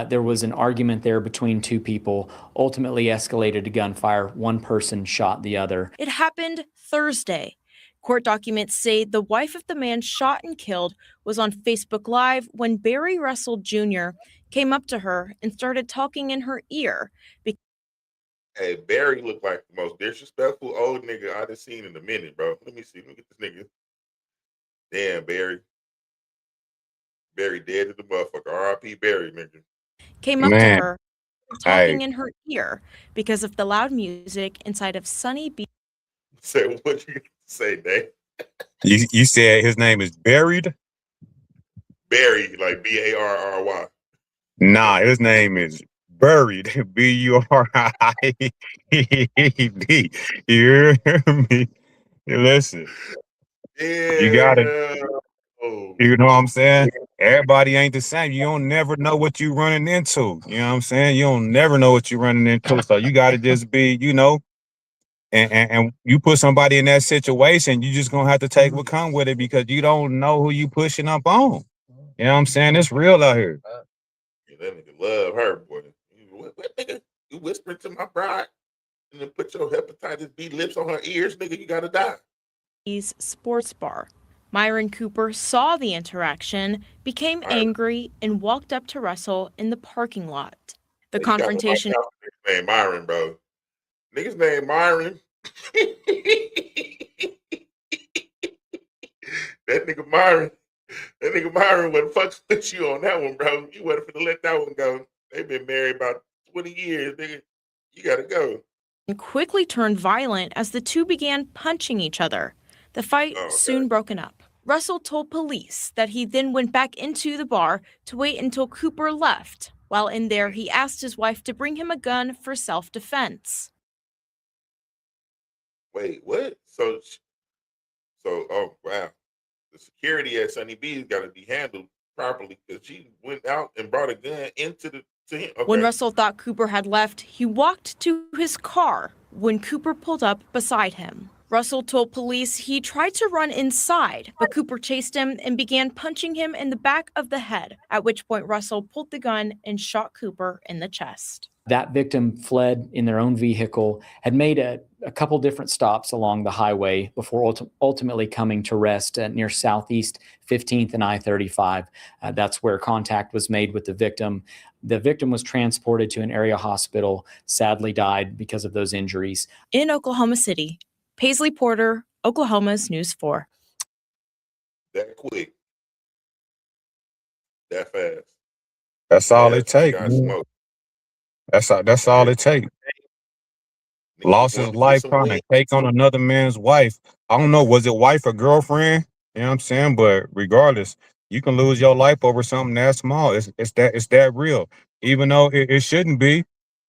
There was an argument there between two people, ultimately escalated to gunfire. One person shot the other. It happened Thursday. Court documents say the wife of the man shot and killed was on Facebook Live when Barry Russell Jr. came up to her and started talking in her ear. Hey, Barry looked like the most disrespectful old nigga I've seen in a minute, bro. Let me see. Let me get this nigga. Damn, Barry. Barry dead as the motherfucker. R.I.P. Barry, nigga. Came up to her, talking in her ear because of the loud music inside of Sunny B. Say what you say, Dave? You said his name is Buried? Barry, like B-A-R-R-Y. Nah, his name is Buried. B-U-R-I-E-D. You hear me? Listen. Yeah. You gotta, you know what I'm saying? Everybody ain't the same. You don't never know what you running into. You know what I'm saying? You don't never know what you running into. So you gotta just be, you know, and you put somebody in that situation, you just gonna have to take what come with it because you don't know who you pushing up on. You know what I'm saying? It's real out here. Yeah, that nigga love her, boy. What nigga? You whispering to my bride and then put your hepatitis B lips on her ears, nigga, you gotta die. Sports bar. Myron Cooper saw the interaction, became angry, and walked up to Russell in the parking lot. The confrontation. Niggas named Myron, bro. Niggas named Myron. That nigga Myron wouldn't fuck with you on that one, bro. You wasn't finna let that one go. They've been married about 20 years, nigga. You gotta go. And quickly turned violent as the two began punching each other. The fight soon broken up. Russell told police that he then went back into the bar to wait until Cooper left. While in there, he asked his wife to bring him a gun for self-defense. Wait, what? So, oh, wow. The security at Sunny B's got to be handled properly because she went out and brought a gun into to him. Okay. When Russell thought Cooper had left, he walked to his car when Cooper pulled up beside him. Russell told police he tried to run inside, but Cooper chased him and began punching him in the back of the head, at which point Russell pulled the gun and shot Cooper in the chest. That victim fled in their own vehicle, had made a couple different stops along the highway before ultimately coming to rest near Southeast 15th and I-35. That's where contact was made with the victim. The victim was transported to an area hospital, sadly died because of those injuries. In Oklahoma City, Paisley Porter, Oklahoma's News 4. that quick, that fast. That's all Yeah, it takes. got smoked. That's all it takes. Nigga was Lost going his to get life some trying wings. to take on another man's wife. I don't know, was it wife or girlfriend? You know what I'm saying? But regardless, you can lose your life over something that small. It's that real. Even though it shouldn't be.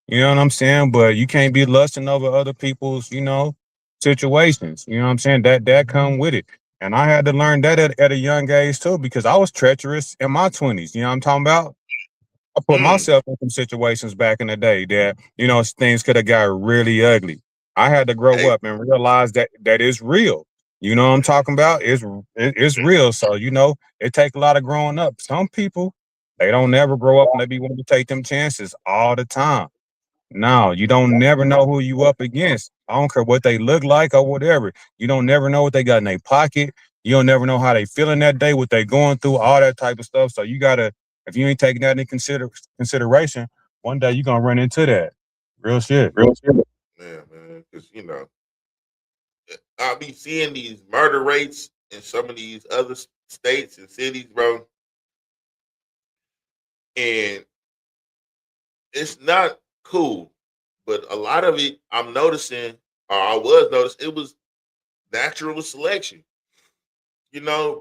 You know what I'm saying? But you can't be lusting over other people's, situations. You know what I'm saying? That come with it. And I had to learn that at a young age too, because I was treacherous in my 20s. You know what I'm talking about? I put myself in some situations back in the day that, things could have got really ugly. I had to grow Hey, up and realize that is real. You know what I'm talking about? It's real. So, it takes a lot of growing up. Some people, they don't never grow up and they be wanting to take them chances all the time. No, you don't never know who you up against. I don't care what they look like or whatever. You don't never know what they got in their pocket. You don't never know how they feeling that day, what they going through, all that type of stuff. So you gotta, if you ain't taking that into consideration, one day you gonna run into that. Real shit. Real shit. yeah, man, because I'll be seeing these murder rates in some of these other states and cities, bro, and it's not cool. But a lot of it, I'm noticing, or I was noticing, it was natural selection.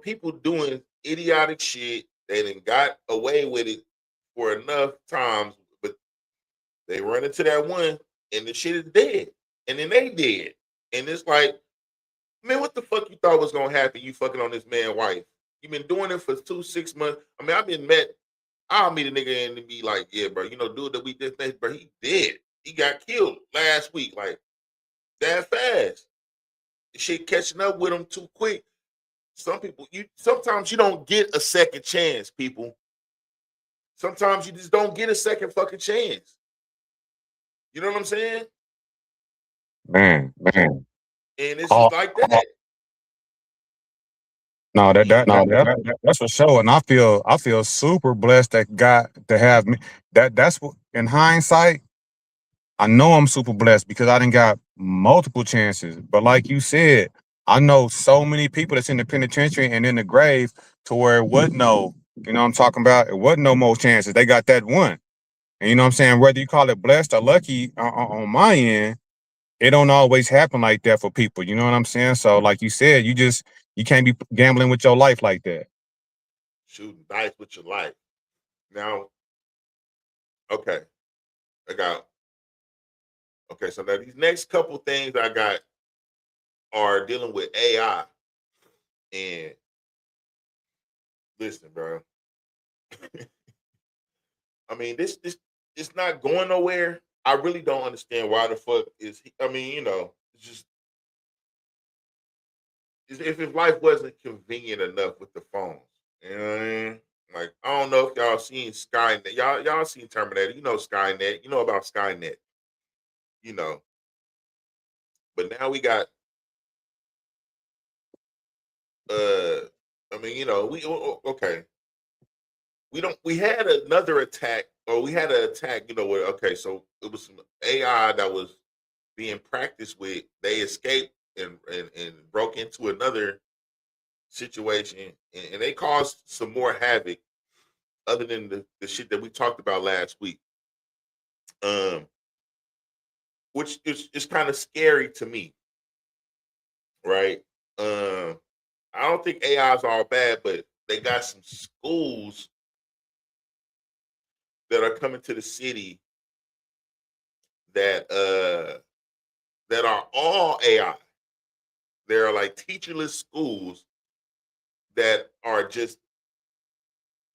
People doing idiotic shit. They done got away with it for enough times, but they run into that one, and the shit is dead, and then they dead, and it's like, man, what the fuck you thought was gonna happen? You fucking on this man's wife. You been doing it for 6 months. I mean, I'll meet a nigga and be like, yeah, bro, dude that we did things, bro, he dead. He got killed last week, like that fast. The shit catching up with him too quick. Sometimes you don't get a second chance, people. Sometimes you just don't get a second fucking chance. You know what I'm saying? Man. And it's Oh, just like that. no, that, You, that, that, that that's for sure. And I feel super blessed that God to have me. That's what in hindsight. I know I'm super blessed because I didn't got multiple chances. But like you said, I know so many people that's in the penitentiary and in the grave to where it wasn't no, what I'm talking about? It wasn't no more chances. They got that one. And you know what I'm saying? Whether you call it blessed or lucky on my end, it don't always happen like that for people. You know what I'm saying? So like you said, you can't be gambling with your life like that. shooting dice with your life. Now, okay, I got okay. So now these next couple things I got are dealing with AI. And listen, bro. I mean, this it's not going nowhere. I really don't understand why the fuck is. I mean, it's just if life wasn't convenient enough with the phones, you know what I mean? Like, I don't know if y'all seen Skynet. Y'all seen Terminator. You know Skynet. You know about Skynet. You know, but now we got. I mean, okay. We had another attack, or we had an attack. Where so it was some AI that was being practiced with. They escaped and broke into another situation, and they caused some more havoc other than the shit that we talked about last week. Which is kind of scary to me, right? I don't think AI is all bad, but they got some schools that are coming to the city that are all AI. There are like teacherless schools that are just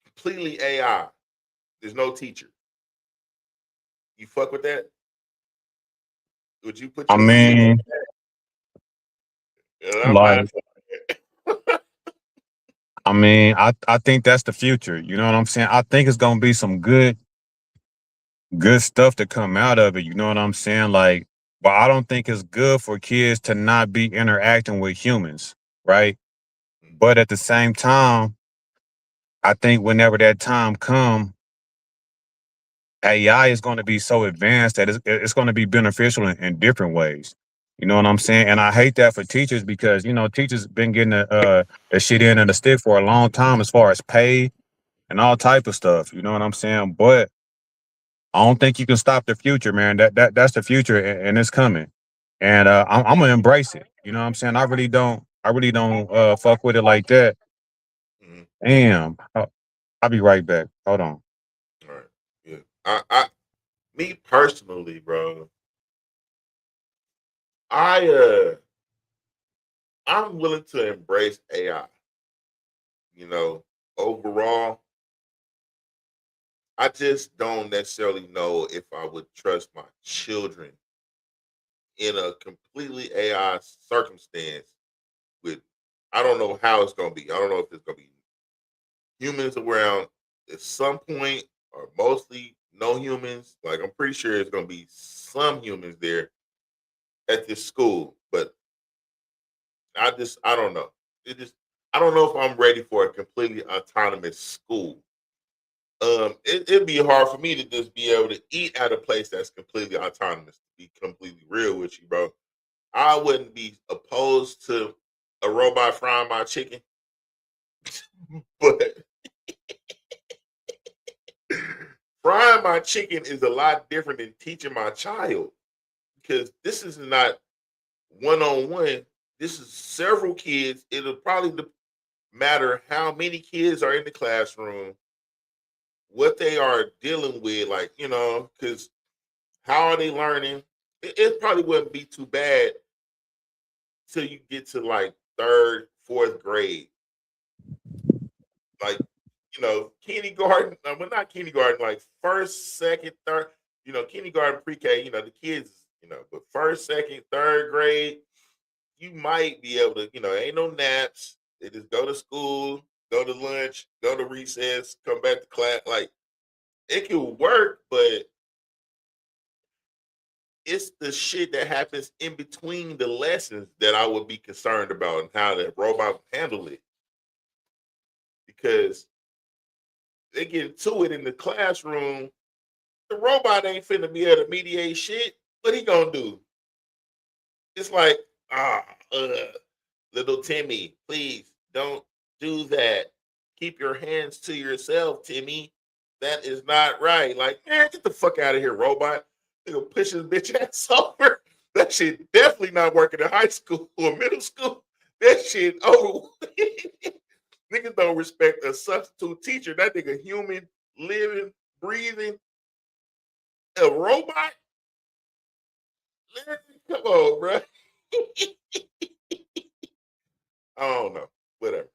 completely AI. There's no teacher. You fuck with that? Would you put I your kids? mean, I'm like, laughing. I think that's the future. You know what I'm saying? I think it's gonna be some good stuff to come out of it. You know what I'm saying? Like, but I don't think it's good for kids to not be interacting with humans, right? But at the same time, I think whenever that time come, AI is going to be so advanced that it's going to be beneficial in different ways. You know what I'm saying? And I hate that for teachers because, teachers been getting the shit in and the stick for a long time as far as pay and all type of stuff. You know what I'm saying? But I don't think you can stop the future, man. That's the future, and it's coming. And I'm gonna embrace it. You know what I'm saying? I really don't fuck with it like that. Mhm. Damn. I'll be right back. Hold on. All right. Yeah. Me personally, bro, I I'm willing to embrace AI. You know, overall, I just don't necessarily know if I would trust my children in a completely AI circumstance with I don't know how it's gonna be. I don't know if it's gonna be humans around at some point or mostly no humans. Like I'm pretty sure it's gonna be some humans there at this school, but I don't know. I don't know if I'm ready for a completely autonomous school. It'd be hard for me to just be able to eat at a place that's completely autonomous. To be completely real with you, bro, I wouldn't be opposed to a robot frying my chicken, but frying my chicken is a lot different than teaching my child because this is not one on one. This is several kids. It'll probably matter how many kids are in the classroom, what they are dealing with, like, because how are they learning? It probably wouldn't be too bad till you get to like third, fourth grade. Like, kindergarten, well, not kindergarten, like first, second, third, kindergarten, pre-K, the kids, but first, second, third grade, you might be able to, ain't no naps. They just go to school, go to lunch, go to recess, come back to class. Like, it can work, but it's the shit that happens in between the lessons that I would be concerned about and how the robot would handle it. Because they get into it in the classroom, the robot ain't finna be able to mediate shit. What he gonna do? It's like, ah, little Timmy, please don't do that. Keep your hands to yourself, Timmy. That is not right. Like, man, get the fuck out of here, robot. Nigga push his bitch ass over. That shit definitely not working in high school or middle school. That shit over. Niggas don't respect a substitute teacher. That nigga human, living, breathing. A robot? Man, come on, bro. I don't know. Whatever.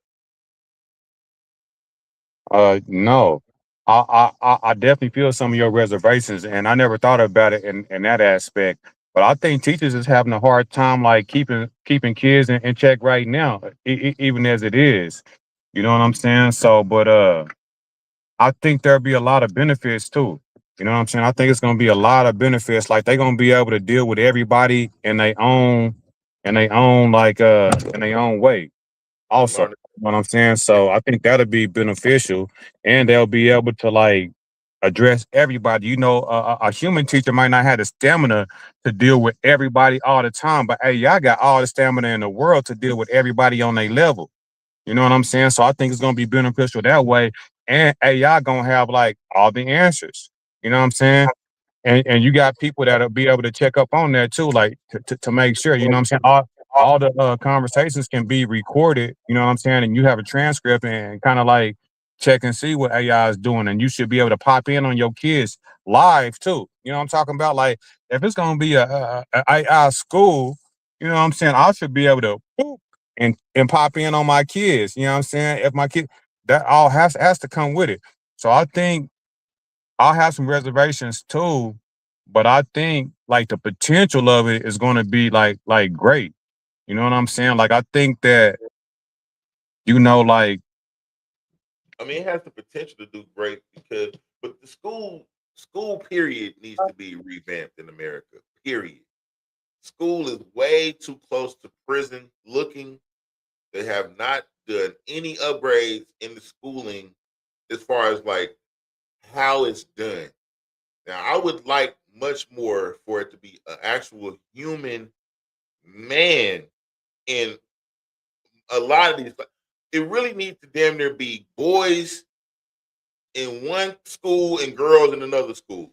No. I definitely feel some of your reservations, and I never thought about it in that aspect. But I think teachers is having a hard time like keeping kids in check right now, even as it is. You know what I'm saying? So, but I think there'll be a lot of benefits too. You know what I'm saying? I think it's gonna be a lot of benefits. Like they're gonna be able to deal with everybody in their own way also. Learning. You know what I'm saying? So I think that'll be beneficial, and they'll be able to like address everybody. A human teacher might not have the stamina to deal with everybody all the time, but hey, y'all got all the stamina in the world to deal with everybody on their level. You know what I'm saying? So I think it's gonna be beneficial that way, and AI gonna have like all the answers. You know what I'm saying? And you got people that'll be able to check up on that too, like to make sure, you know what I'm saying? All the conversations can be recorded, you know what I'm saying? And you have a transcript and kind of like check and see what AI is doing. And you should be able to pop in on your kids live too. You know what I'm talking about? Like if it's gonna be a AI school, you know what I'm saying? I should be able to boop and pop in on my kids. You know what I'm saying? If my kid that all has to come with it. So I think I'll have some reservations too, but I think like the potential of it is going to be like great. You know what I'm saying? Like I think that like I mean, it has the potential to do great but the school period needs to be revamped in America. Period. School is way too close to prison looking. They have not done any upgrades in the schooling as far as like how it's done. Now, I would like much more for it to be an actual human man, in a lot of these, it really needs to damn near be boys in one school and girls in another school.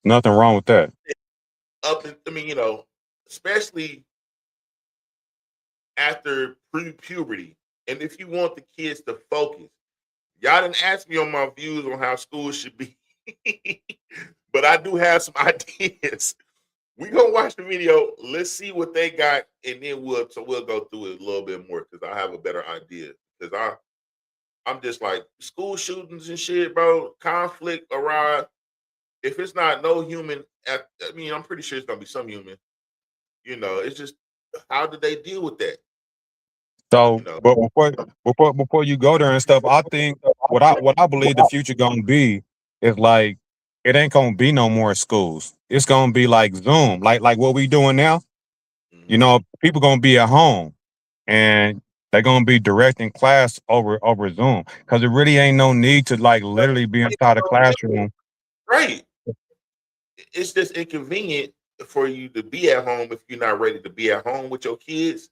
Nothing wrong with that. Especially after pre-puberty. And if you want the kids to focus, y'all didn't ask me on my views on how schools should be, but I do have some ideas. We gonna watch the video. Let's see what they got, and then we'll go through it a little bit more because I have a better idea. Because I'm just like school shootings and shit, bro. Conflict around. If it's not no human, I'm pretty sure it's gonna be some human. It's just how did they deal with that? So, but before you go there and stuff, I think what I believe the future gonna be is like it ain't gonna be no more schools. It's gonna be like Zoom, like what we doing now. People gonna be at home and they're gonna be directing class over Zoom because it really ain't no need to like literally be inside a classroom. Right. It's just inconvenient for you to be at home if you're not ready to be at home with your kids.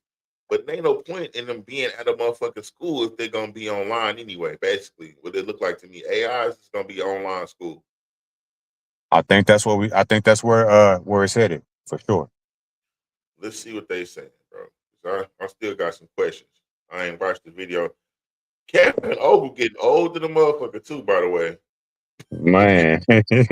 But there ain't no point in them being at a motherfucking school if they're gonna be online anyway. Basically, what it look like to me, AI is gonna be online school. I think that's where it's headed for sure. Let's see what they say, bro. I still got some questions. I ain't watched the video. Kevin Ogle getting old to the motherfucker too, by the way. Man. This is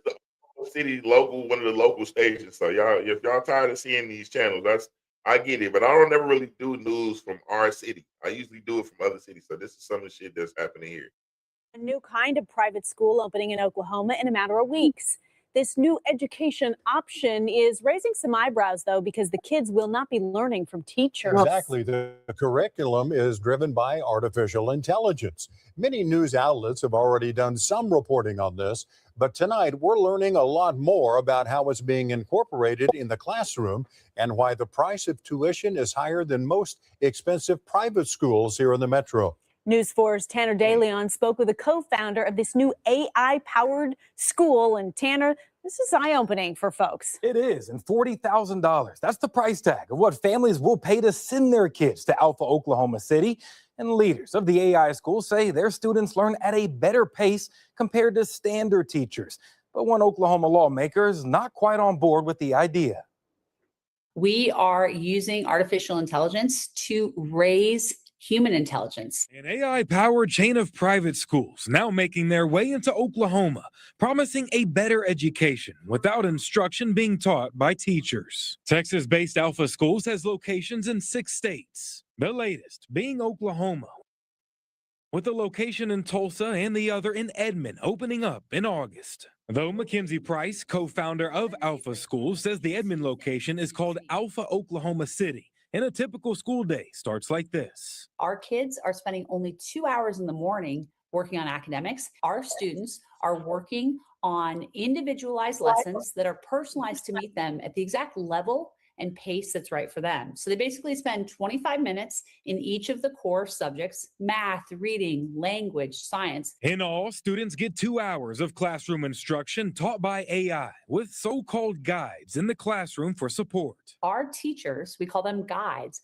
the city local, one of the local stations. So if y'all tired of seeing these channels, I get it, but I don't ever really do news from our city. I usually do it from other cities. So this is some of the shit that's happening here. A new kind of private school opening in Oklahoma in a matter of weeks. This new education option is raising some eyebrows, though, because the kids will not be learning from teachers. Exactly. The curriculum is driven by artificial intelligence. Many news outlets have already done some reporting on this, but tonight we're learning a lot more about how it's being incorporated in the classroom and why the price of tuition is higher than most expensive private schools here in the metro. News 4's Tanner DeLeon spoke with a co-founder of this new AI-powered school. And Tanner, this is eye-opening for folks. It is, and $40,000. That's the price tag of what families will pay to send their kids to Alpha, Oklahoma City. And leaders of the AI school say their students learn at a better pace compared to standard teachers. But one Oklahoma lawmaker is not quite on board with the idea. We are using artificial intelligence to raise human intelligence. An AI-powered chain of private schools now making their way into Oklahoma, promising a better education without instruction being taught by teachers. Texas-based Alpha Schools has locations in 6 states, the latest being Oklahoma, with a location in Tulsa and the other in Edmond opening up in August. Though Mackenzie Price, co-founder of Alpha Schools, says the Edmond location is called Alpha Oklahoma City, and a typical school day starts like this. Our kids are spending only 2 hours in the morning working on academics. Our students are working on individualized lessons that are personalized to meet them at the exact level and pace that's right for them. So they basically spend 25 minutes in each of the core subjects: math, reading, language, science. In all, students get 2 hours of classroom instruction taught by AI with so-called guides in the classroom for support. Our teachers, we call them guides,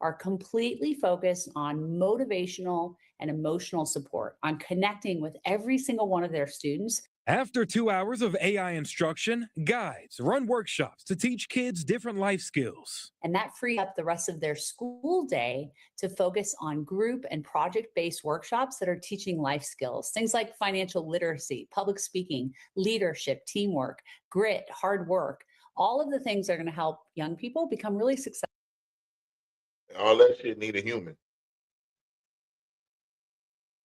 are completely focused on motivational and emotional support, on connecting with every single one of their students. After 2 hours of AI instruction, guides run workshops to teach kids different life skills. And that frees up the rest of their school day to focus on group and project-based workshops that are teaching life skills. Things like financial literacy, public speaking, leadership, teamwork, grit, hard work. All of the things that are going to help young people become really successful. All that shit need a human.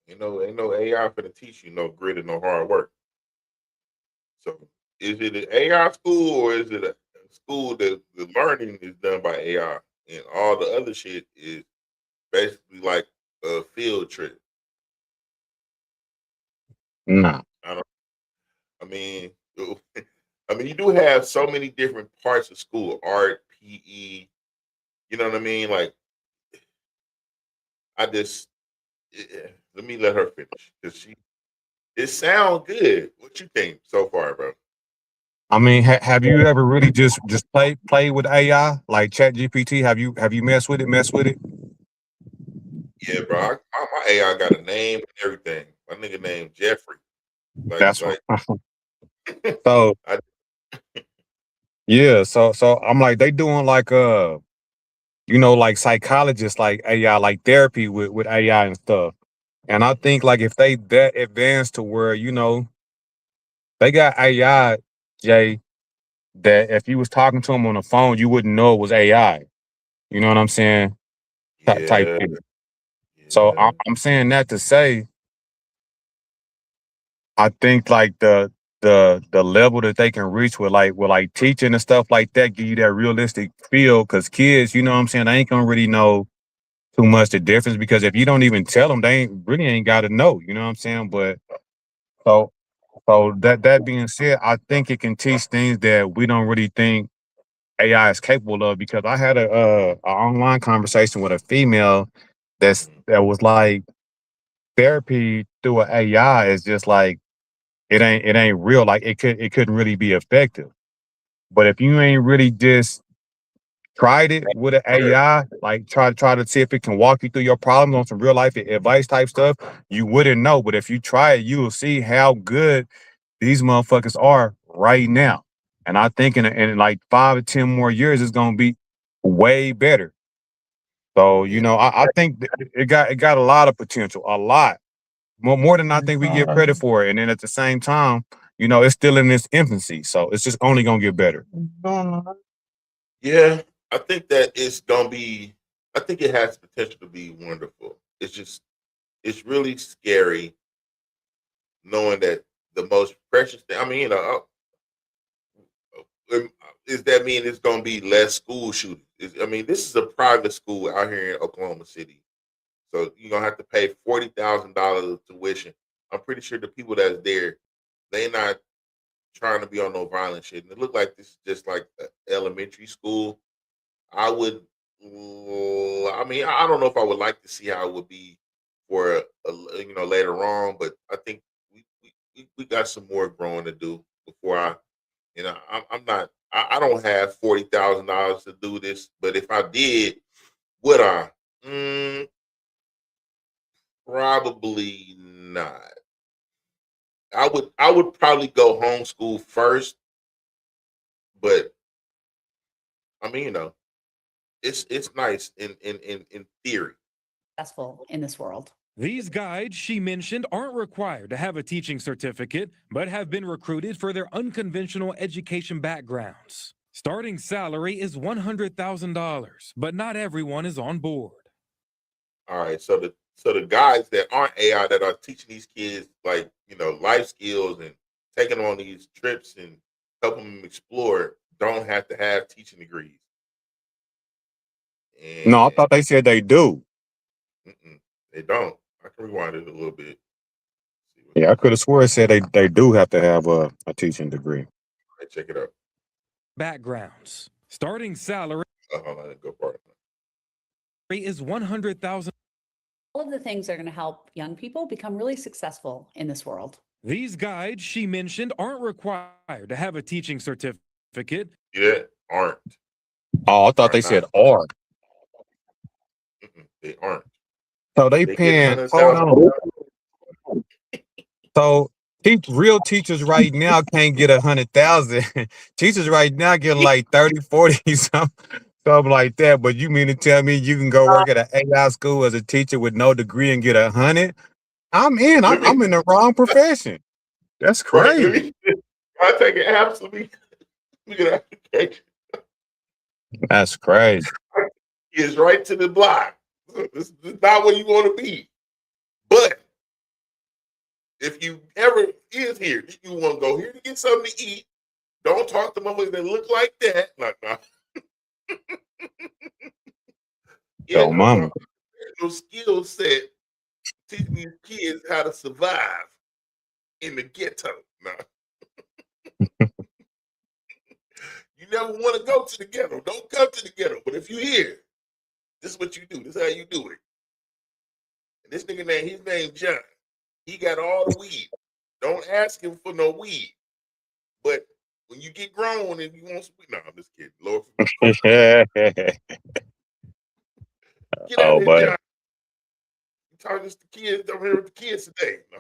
Ain't no AI for to teach you no grit and no hard work. So is it an AI school or is it a school that the learning is done by AI and all the other shit is basically like a field trip? No. I mean, you do have so many different parts of school: art, PE. You know what I mean? Like, let me let her finish because it sounds good. What you think so far, bro? I mean, have you ever really just play with AI like Chat GPT? Have you messed with it? Mess with it? Yeah, bro. My AI got a name and everything. My nigga named Jeffrey. That's what. Like So I, yeah, so I'm like they doing like like psychologists like AI like therapy with AI and stuff. And I think like if they that advanced to where they got AI, Jay, that if you was talking to them on the phone, you wouldn't know it was AI. You know what I'm saying? Type yeah, thing. So yeah. I'm saying that to say, I think like the level that they can reach with teaching and stuff like that, give you that realistic feel. Because kids, you know what I'm saying, they ain't gonna really know too much the difference because if you don't even tell them, they ain't got to know. You know what I'm saying? But so that being said, I think it can teach things that we don't really think AI is capable of because I had a online conversation with a female that was like therapy through an AI is just like it ain't real. Like it couldn't really be effective. But if you ain't really just tried it with an AI, like try to see if it can walk you through your problems on some real life advice type stuff, you wouldn't know. But if you try it, you will see how good these motherfuckers are right now. And I think in like 5 or 10 more years, it's gonna be way better. So, Yeah. I think it got a lot of potential, a lot. More than I think we give credit for it. And then at the same time, it's still in its infancy. So it's just only gonna get better. Yeah, I think that it's gonna be. I think it has potential to be wonderful. It's really scary knowing that the most precious thing. I mean, is that mean it's gonna be less school shootings? I mean, this is a private school out here in Oklahoma City, so you're gonna have to pay $40,000 of tuition. I'm pretty sure the people that's there, they not trying to be on no violent shit. And it looked like this is just like elementary school. I would. I mean, I don't know if I would like to see how it would be for later on, but I think we got some more growing to do before I'm not. I don't have $40,000 to do this, but if I did, would I? Probably not. I would probably go homeschool first, but I mean, it's nice in theory. Successful in this world. These guides she mentioned aren't required to have a teaching certificate, but have been recruited for their unconventional education backgrounds. Starting salary is $100,000, but not everyone is on board. All right, so the guys that aren't AI that are teaching these kids like life skills and taking on these trips and helping them explore don't have to have teaching degrees. No, I And thought they said they do. they don't. I can rewind it a little bit. See what Yeah, I this could is. have swore it said they do have to have a teaching degree. All right, check it out. Backgrounds. Starting salary Hold on, go part. is $100,000. All of the things that are going to help young people become really successful in this world. These guides she mentioned aren't required to have a teaching certificate. Yeah, aren't. Oh, I thought they said are. They aren't. So they They getting paying. Hold $100,000. on. So real teachers right now can't get 100,000. Teachers right now getting like 30, 40, something like that. But you mean to tell me you can go work at an AI school as a teacher with no degree and get 100? I'm in. I'm in the wrong profession. That's Right. crazy. I take it absolutely. Look at that application. That's crazy. It's right to the block. This is not where you want to be. But if you ever is here, you want to go here to get something to eat. Don't talk to motherfuckers that look like that. Like, nah. Yo, mama. No skill set teaching these kids how to survive in the ghetto. Nah. You never want to go to the ghetto. Don't come to the ghetto. But if you here, this is what you do. This is how you do it. And this nigga name, his name John. He got all the weed. Don't ask him for no weed. But when you get grown and you want some, no, I'm just kidding. Lord, get out Oh, of here, but John. You talking to the kids over here with the kids today? No.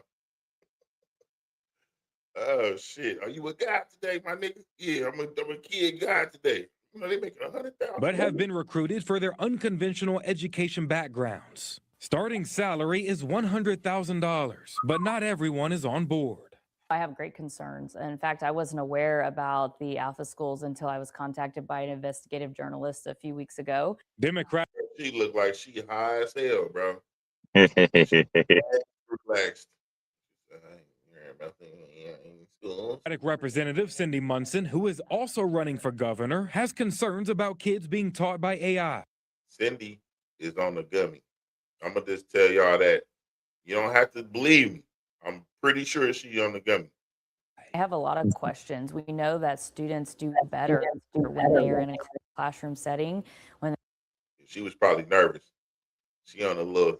Oh shit! Are you a guy today, my nigga? Yeah, I'm a kid guy today. You know they making $100,000. But have been recruited for their unconventional education backgrounds. Starting salary is $100,000, but not everyone is on board. I have great concerns. In fact, I wasn't aware about the Alpha schools until I was contacted by an investigative journalist a few weeks ago. Democrat. She looked like she high as hell, bro. Relaxed. Representative Cindy Munson, who is also running for governor, has concerns about kids being taught by AI. Cindy is on the gummy. I'm gonna just tell y'all that. You don't have to believe me. I'm pretty sure she's on the gummy. I have a lot of questions. We know that students do better when they are in a classroom setting. When she was probably nervous. She on a little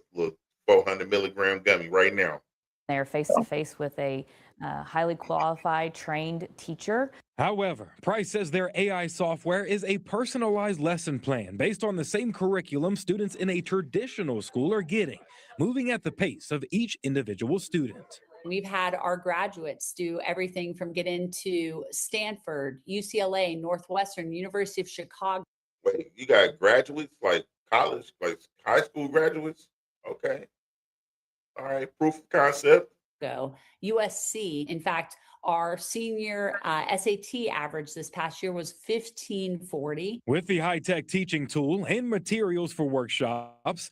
400 milligram gummy right now. they are face to face with a highly qualified, trained teacher. However, Price says their AI software is a personalized lesson plan based on the same curriculum students in a traditional school are getting, moving at the pace of each individual student. We've had our graduates do everything from get into Stanford, UCLA, Northwestern, University of Chicago. Wait, you got graduates like college, like high school graduates? Okay. All right, proof of concept. USC, in fact, our senior SAT average this past year was 1540. With the high-tech teaching tool and materials for workshops,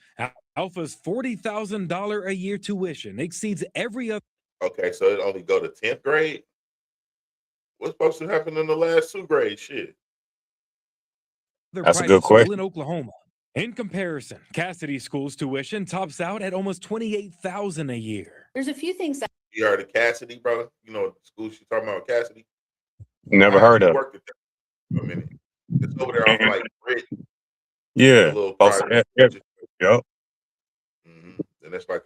Alpha's $40,000 a year tuition exceeds every other. Okay, so it only go to 10th grade? What's supposed to happen in the last 2 grades? Shit. That's a good question. In Oklahoma. In comparison, Cassidy School's tuition tops out at almost $28,000 a year. There's a few things that you heard of Cassidy, brother? You know what school she's talking about, Cassidy? Never heard of. Worked at that for a minute. It's over there off like Bridge. Yeah. Yep. And that's like,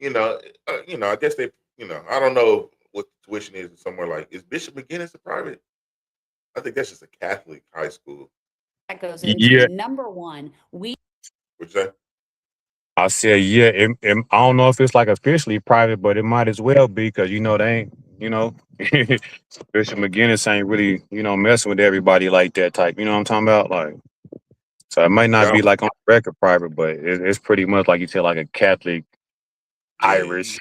you know, I guess they, I don't know what the tuition is somewhere like. Is Bishop McGinnis a private? I think that's just a Catholic high school. that goes into number one. What'd you say? I said, I don't know if it's like officially private, but it might as well be because, they ain't, Bishop McGinnis ain't really, messing with everybody like that type. You know what I'm talking about? Like, so it might not be like on record private, but it's pretty much like you said, like a Catholic Irish.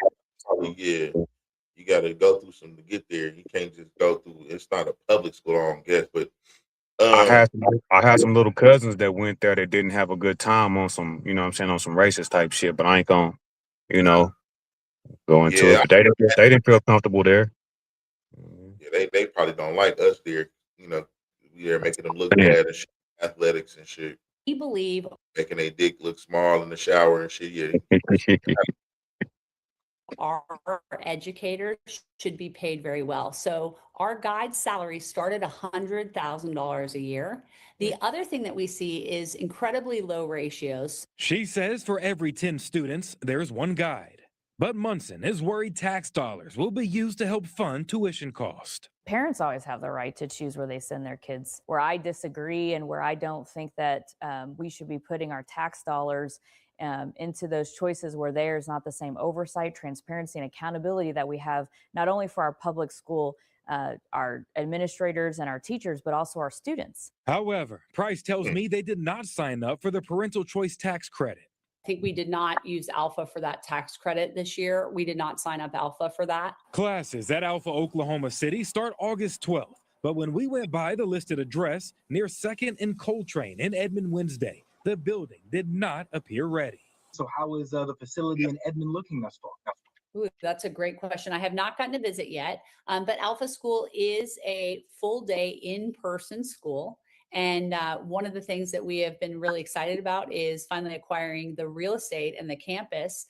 Yeah. You got to go through some to get there. You can't just go through. It's not a public school, I don't guess, but I had some little cousins that went there that didn't have a good time on some, on some racist type shit, but I ain't gonna, go into it. But they didn't feel comfortable there. Yeah, they probably don't like us there. We are making them look bad and shit, athletics and shit. We believe making their dick look small in the shower and shit. Yeah. Our educators should be paid very well. So our guide salaries start at $100,000 a year. The other thing that we see is incredibly low ratios. She says for every 10 students, there's one guide. But Munson is worried tax dollars will be used to help fund tuition cost. Parents always have the right to choose where they send their kids. Where I disagree and where I don't think that we should be putting our tax dollars into those choices where there's not the same oversight, transparency, and accountability that we have not only for our public school, our administrators and our teachers, but also our students. However, Price tells me they did not sign up for the parental choice tax credit. I think we did not use Alpha for that tax credit this year. We did not sign up Alpha for that. Classes at Alpha Oklahoma City start August 12th. But when we went by the listed address near 2nd and Coltrane in Edmond Wednesday, the building did not appear ready. So how is the facility in Edmond looking thus far? Ooh, that's a great question. I have not gotten to visit yet, but Alpha School is a full day in-person school. And one of the things that we have been really excited about is finally acquiring the real estate and the campus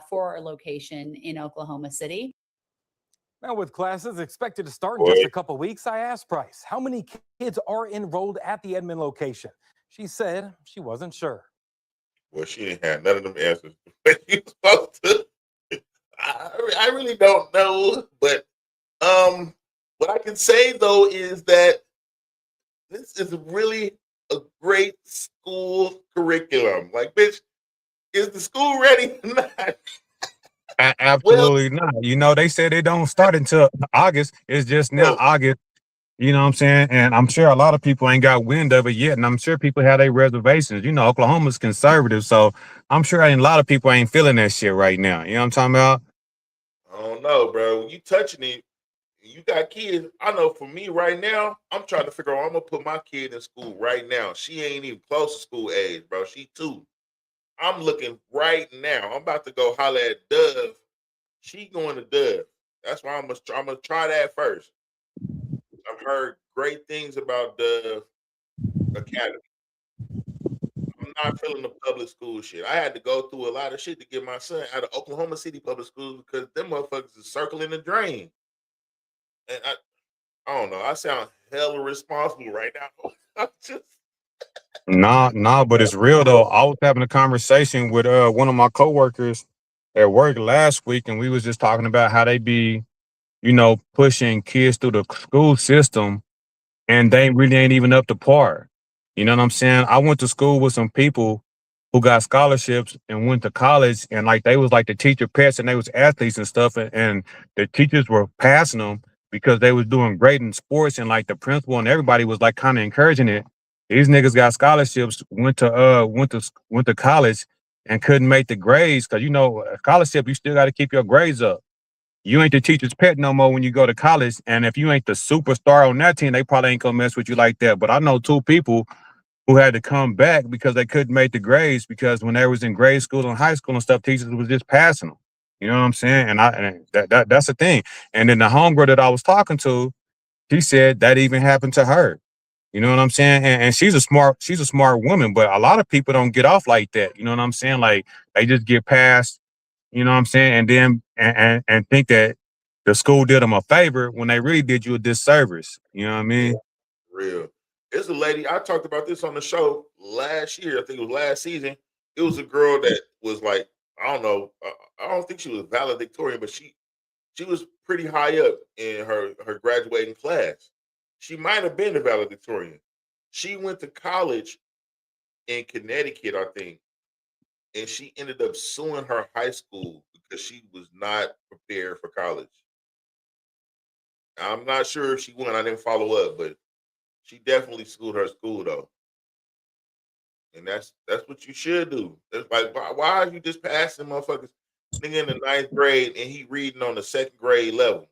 for our location in Oklahoma City. Now, with classes expected to start in just a couple weeks, I asked Price how many kids are enrolled at the Edmond location. She said she wasn't sure. Well, she didn't have none of them answers. She was supposed to. I really don't know, but what What I can say though is that this is really a great school curriculum. Like, bitch, is the school ready or not? Absolutely not. You know, they said it don't start until August. It's just now August. You know what I'm saying? And I'm sure a lot of people ain't got wind of it yet. And I'm sure people have their reservations. You know, Oklahoma's conservative. So I'm sure a lot of people ain't feeling that shit right now. You know what I'm talking about? I don't know, bro. When you touching it, you got kids. I know for me right now, I'm trying to figure out I'm gonna put my kid in school right now. She ain't even close to school age, bro. She 2. I'm looking right now. I'm about to go holler at Dove. She going to Dove. That's why I'm gonna try that first. I've heard great things about Dove Academy. I'm not feeling the public school shit. I had to go through a lot of shit to get my son out of Oklahoma City public schools because them motherfuckers is circling the drain. And I don't know. I sound hella responsible right now. I'm just Nah, but it's real though. I was having a conversation with one of my coworkers at work last week, and we was just talking about how they be, you know, pushing kids through the school system and they really ain't even up to par. You know what I'm saying? I went to school with some people who got scholarships and went to college, and like they was like the teacher pets and they was athletes and stuff, and the teachers were passing them because they was doing great in sports, and like the principal and everybody was like kind of encouraging it. These niggas got scholarships, went to college and couldn't make the grades because, you know, a scholarship, you still got to keep your grades up. You ain't the teacher's pet no more when you go to college. And if you ain't the superstar on that team, they probably ain't gonna mess with you like that. But I know 2 people who had to come back because they couldn't make the grades because when they was in grade school and high school and stuff, teachers was just passing them. You know what I'm saying? And that's the thing. And then the homegirl that I was talking to, she said that even happened to her. You know what I'm saying? And she's a smart woman, but a lot of people don't get off like that. You know what I'm saying? Like they just get past, you know what I'm saying? And then and think that the school did them a favor when they really did you a disservice. You know what I mean? real. There's a lady I talked about this on the show last year. I think it was last season. It was a girl that was like, I don't know. I don't think she was valedictorian, but she was pretty high up in her graduating class. She might have been a valedictorian. She went to college in Connecticut, I think, and she ended up suing her high school because she was not prepared for college. I'm not sure if she won. I didn't follow up, but she definitely sued her school though, and that's what you should do. That's like why are you just passing motherfuckers nigga in the 9th grade and he reading on the 2nd grade level?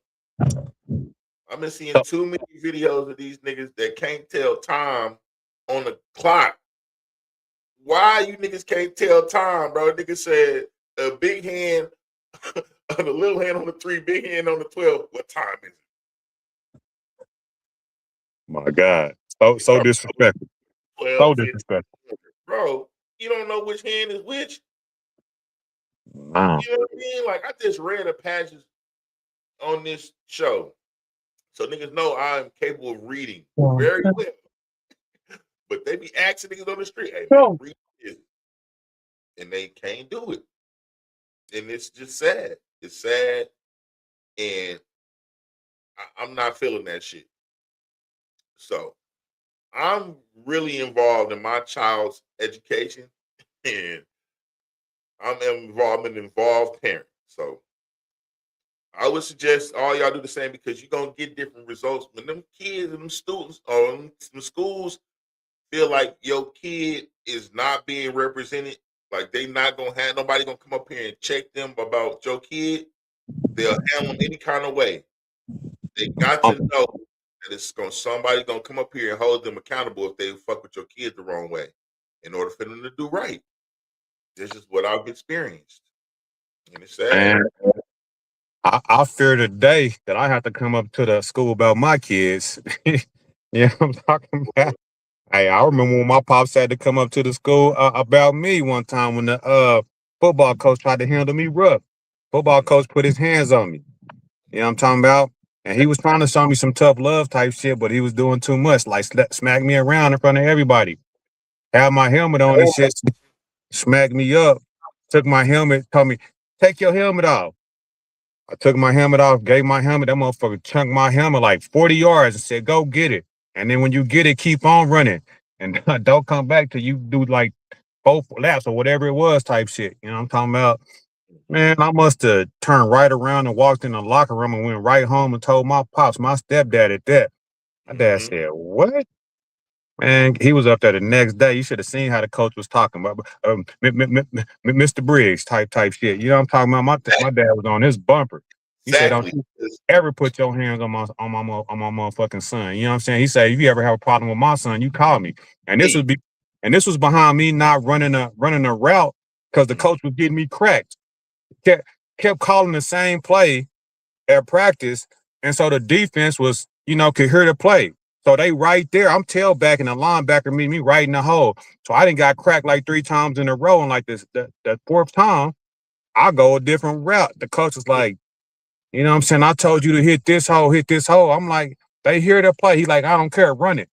I've been seeing too many videos of these niggas that can't tell time on the clock. Why you niggas can't tell time, bro? Nigga said a big hand on the little hand on the 3, big hand on the 12. What time is it? My God. So disrespectful. 12, So 15. disrespectful. Bro, you don't know which hand is which. Wow. You know what I mean? Like, I just read a passage on this show. So niggas know I'm capable of reading very well. But they be asking niggas on the street, hey, man, read this. And they can't do it. And it's just sad. It's sad. And I'm not feeling that shit. So I'm really involved in my child's education. And I'm an involved parent. So I would suggest all y'all do the same because you're gonna get different results when them kids and them students or them schools feel like your kid is not being represented. Like they not gonna have nobody gonna come up here and check them about your kid. They'll handle them any kind of way. They got to know that somebody gonna come up here and hold them accountable if they fuck with your kid the wrong way, in order for them to do right. This is what I've experienced, and it's sad. And I fear the day that I have to come up to the school about my kids. Yeah, I'm talking about. Hey, I remember when my pops had to come up to the school about me one time when the football coach tried to handle me rough. Football coach put his hands on me. You know what I'm talking about? And he was trying to show me some tough love type shit, but he was doing too much, like smack me around in front of everybody. Had my helmet on and shit, smacked me up, took my helmet, told me, take your helmet off. I took my helmet off, gave my helmet. That motherfucker chunked my helmet like 40 yards and said, "Go get it." And then when you get it, keep on running. And don't come back till you do like 4 laps or whatever it was type shit. You know what I'm talking about? Man, I must have turned right around and walked in the locker room and went right home and told my pops, my stepdad at that. My dad said, "What?" Man, he was up there the next day. You should have seen how the coach was talking about Mr. Briggs type shit. You know what I'm talking about? My dad was on his bumper. He said, "Don't Exactly. you ever put your hands on my motherfucking son." You know what I'm saying? He said, "If you ever have a problem with my son, you call me." And this was behind me not running a route because the coach was getting me cracked. Kept calling the same play at practice, and so the defense was, could hear the play. So they right there. I'm tailback and the linebacker meet me right in the hole. So I didn't got cracked like 3 times in a row, and like that fourth time, I go a different route. The coach is like, you know what I'm saying? I told you to hit this hole, hit this hole. I'm like, they hear the play. He like, I don't care, run it.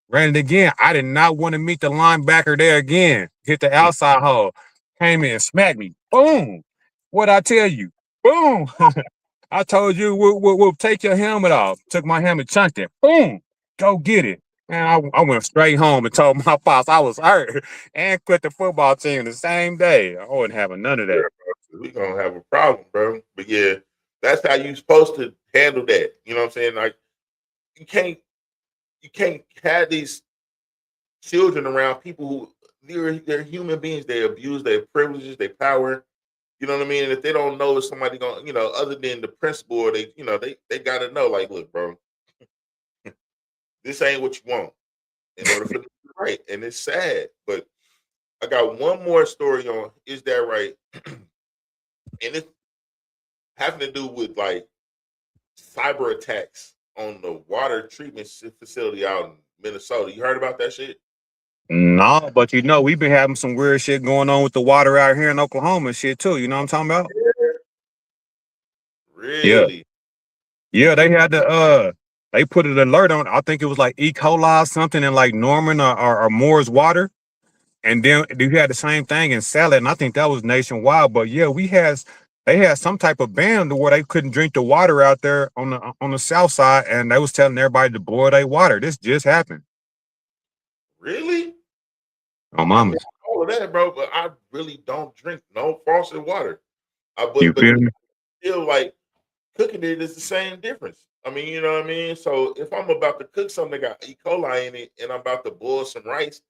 Ran it again. I did not want to meet the linebacker there again. Hit the outside hole. Came in and smacked me. Boom. What'd I tell you? Boom. I told you we'll take your helmet off. Took my helmet, chunked it. Boom. Go get it. Man, I went straight home and told my boss I was hurt and quit the football team the same day. I wasn't having none of that. We gonna have a problem, bro. But yeah, that's how you supposed to handle that. You know what I'm saying? Like you can't have these children around people who they're human beings. They abuse their privileges, their power. You know what I mean? And if they don't know if somebody gonna, other than the principal, they gotta know, like, look, bro, this ain't what you want in order for them to be right. And it's sad. But I got one more story on Is That Right? And it's having to do with like cyber attacks on the water treatment facility out in Minnesota. You heard about that shit? No, but we've been having some weird shit going on with the water out here in Oklahoma and shit too. You know what I'm talking about? Really? Yeah, they had to they put an alert on, I think it was like E. coli or something in like Norman or Moore's water. And then you had the same thing in Salad, and I think that was nationwide. But yeah, they had some type of ban to where they couldn't drink the water out there on the south side, and they was telling everybody to boil their water. This just happened. Really? Oh, mama. All of that, bro. But I really don't drink no faucet water. You But feel me? still, like cooking it is the same difference. I mean, you know what I mean? So if I'm about to cook something that got E. coli in it, and I'm about to boil some rice,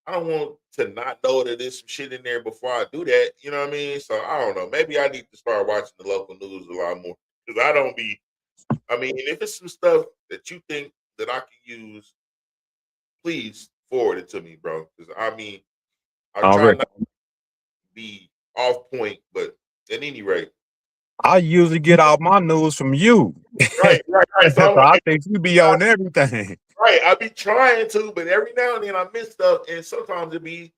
I don't want to not know that there's some shit in there before I do that. You know what I mean? So I don't know. Maybe I need to start watching the local news a lot more because I don't be. I mean, if it's some stuff that you think that I can use, please forward it to me, bro. Because I mean, I try Already. not to be off point, but at any rate, I usually get all my news from you. right. So So I think you be on everything. right, I be trying to, but every now and then I miss stuff, and sometimes it be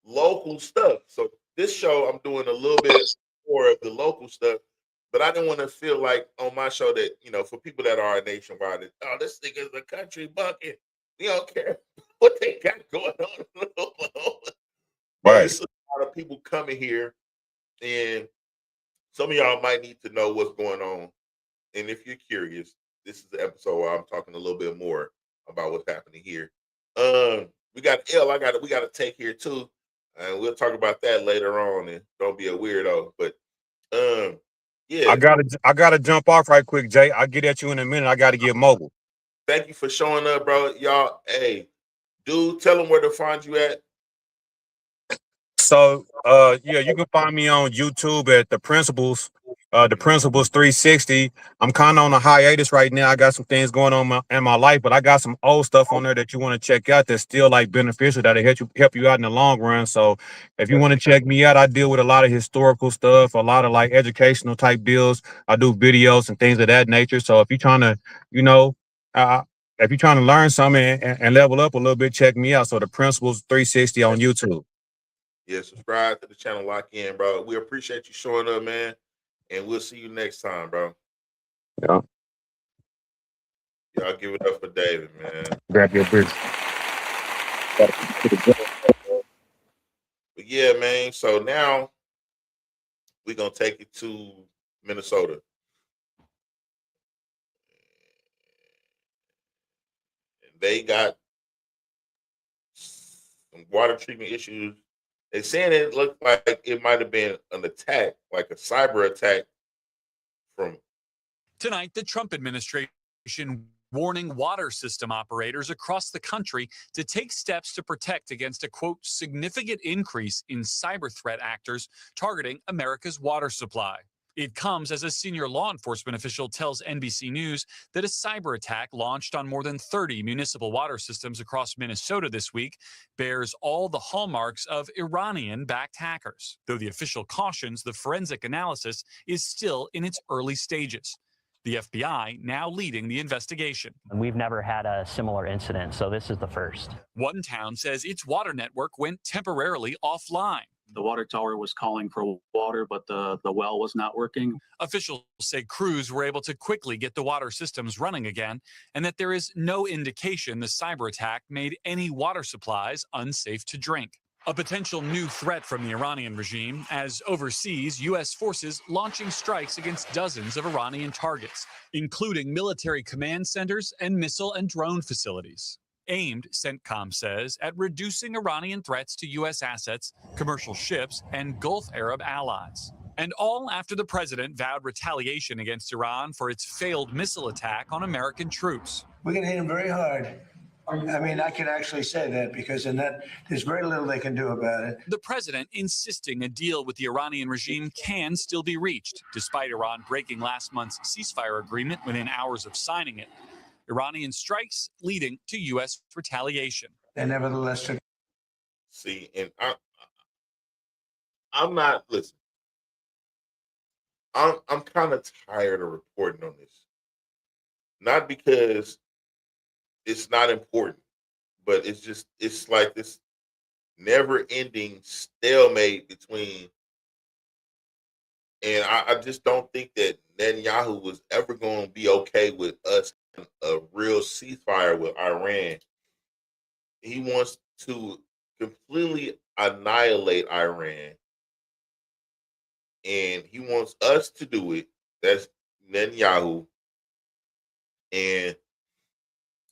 local stuff. So this show, I'm doing a little bit more of the local stuff, but I didn't want to feel like on my show that for people that are nationwide, that, oh, this thing is a country bucket. We don't care what they got going on in Oklahoma. Right. There's a lot of people coming here, and some of y'all might need to know what's going on. And if you're curious, this is the episode where I'm talking a little bit more about what's happening here. We got we got to take here too, and we'll talk about that later on. And don't be a weirdo, but yeah. I gotta jump off right quick, Jay. I'll get at you in a minute. I gotta get mobile. Thank you for showing up, bro. Y'all, hey, dude, tell them where to find you at. So yeah, you can find me on YouTube at the Principles 360. I'm kind of on a hiatus right now. I got some things going on in my life, but I got some old stuff on there that you want to check out that's still like beneficial, that'll help you out in the long run. So if you want to check me out, I deal with a lot of historical stuff, a lot of like educational type deals. I do videos and things of that nature. So if you're trying to, if you're trying to learn something and level up a little bit, check me out. So the Principles 360 on YouTube. Yeah, subscribe to the channel, lock in, bro. We appreciate you showing up, man. And we'll see you next time, bro. Yeah. Y'all give it up for David, man. Grab your bridge. But yeah, man. So now we're gonna take it to Minnesota. they got some water treatment issues. They saying it looked like it might have been an attack, like a cyber attack from. Tonight, the Trump administration warning water system operators across the country to take steps to protect against a, quote, significant increase in cyber threat actors targeting America's water supply. It comes as a senior law enforcement official tells NBC News that a cyber attack launched on more than 30 municipal water systems across Minnesota this week bears all the hallmarks of Iranian-backed hackers, though the official cautions the forensic analysis is still in its early stages. The FBI now leading the investigation. We've never had a similar incident, so this is the first. One town says its water network went temporarily offline. The water tower was calling for water, but the well was not working. Officials say crews were able to quickly get the water systems running again, and that there is no indication the cyber attack made any water supplies unsafe to drink. A potential new threat from the Iranian regime as overseas U.S. forces launching strikes against dozens of Iranian targets, including military command centers and missile and drone facilities. Aimed, CENTCOM says, at reducing Iranian threats to U.S. assets, commercial ships, and Gulf Arab allies. And all after the president vowed retaliation against Iran for its failed missile attack on American troops. We're going to hit them very hard. I mean, I can actually say that because in that, there's very little they can do about it. The president insisting a deal with the Iranian regime can still be reached, despite Iran breaking last month's ceasefire agreement within hours of signing it. Iranian strikes leading to U.S. retaliation. They nevertheless took. See, and I'm not, listen, I'm kind of tired of reporting on this. Not because it's not important, but it's like this never-ending stalemate between, and I just don't think that Netanyahu was ever going to be okay with us having a real ceasefire with Iran. He wants to completely annihilate Iran, and he wants us to do it. That's Netanyahu, and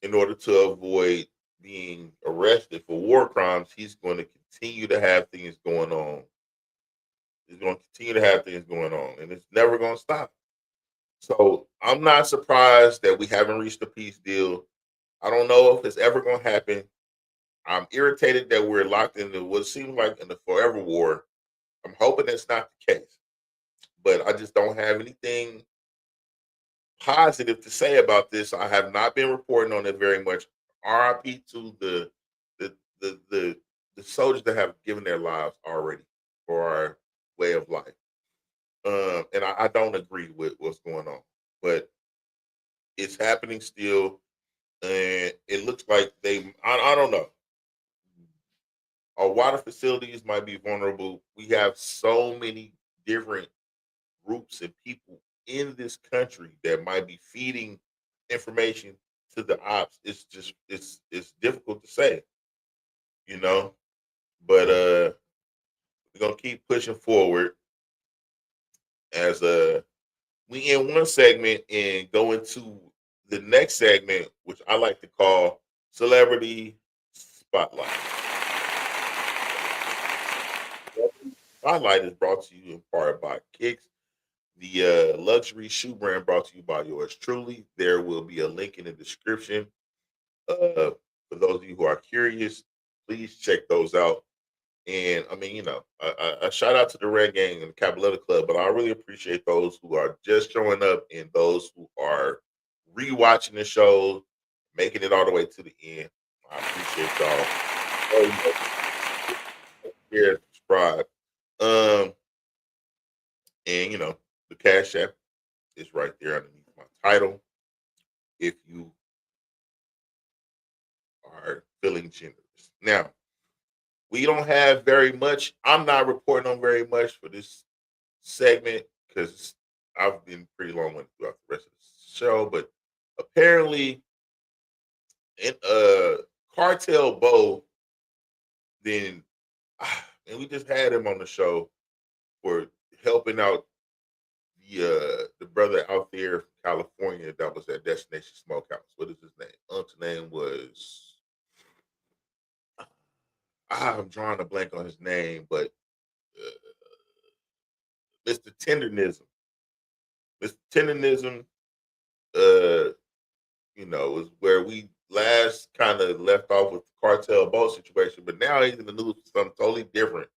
in order to avoid being arrested for war crimes, he's going to continue to have things going on. He's going to continue to have things going on, and it's never going to stop. So I'm not surprised that we haven't reached a peace deal. I don't know if it's ever going to happen. I'm irritated that we're locked into what seems like in the forever war. I'm hoping that's not the case, but I just don't have anything positive to say about this. I have not been reporting on it very much. RIP to the soldiers that have given their lives already for our way of life. And I don't agree with what's going on, but it's happening still, and it looks like I don't know. Our water facilities might be vulnerable. We have so many different groups and people in this country that might be feeding information to the ops. It's just it's difficult to say, but we're gonna keep pushing forward as we end one segment and go into the next segment, which I like to call Celebrity Spotlight. Spotlight is brought to you in part by Kicks, the luxury shoe brand brought to you by yours truly. There will be a link in the description. For those of you who are curious, please check those out. And I mean, a shout out to the Red Gang and the Cabaletta Club, but I really appreciate those who are just showing up and those who are rewatching the show, making it all the way to the end. I appreciate y'all. Share, subscribe. And the Cash App is right there underneath my title. If you are feeling generous. Now, we don't have very much. I'm not reporting on very much for this segment because I've been pretty long-winded throughout the rest of the show. But apparently, in Cartel Bo, and we just had him on the show for helping out the brother out there from California that was at Destination Smokehouse. What is his name? name was. I'm drawing a blank on his name, but Mr. Tendernism. Mr. Tendernism, is where we last kind of left off with the Cartel Bowl situation, but now he's in the news for something totally different.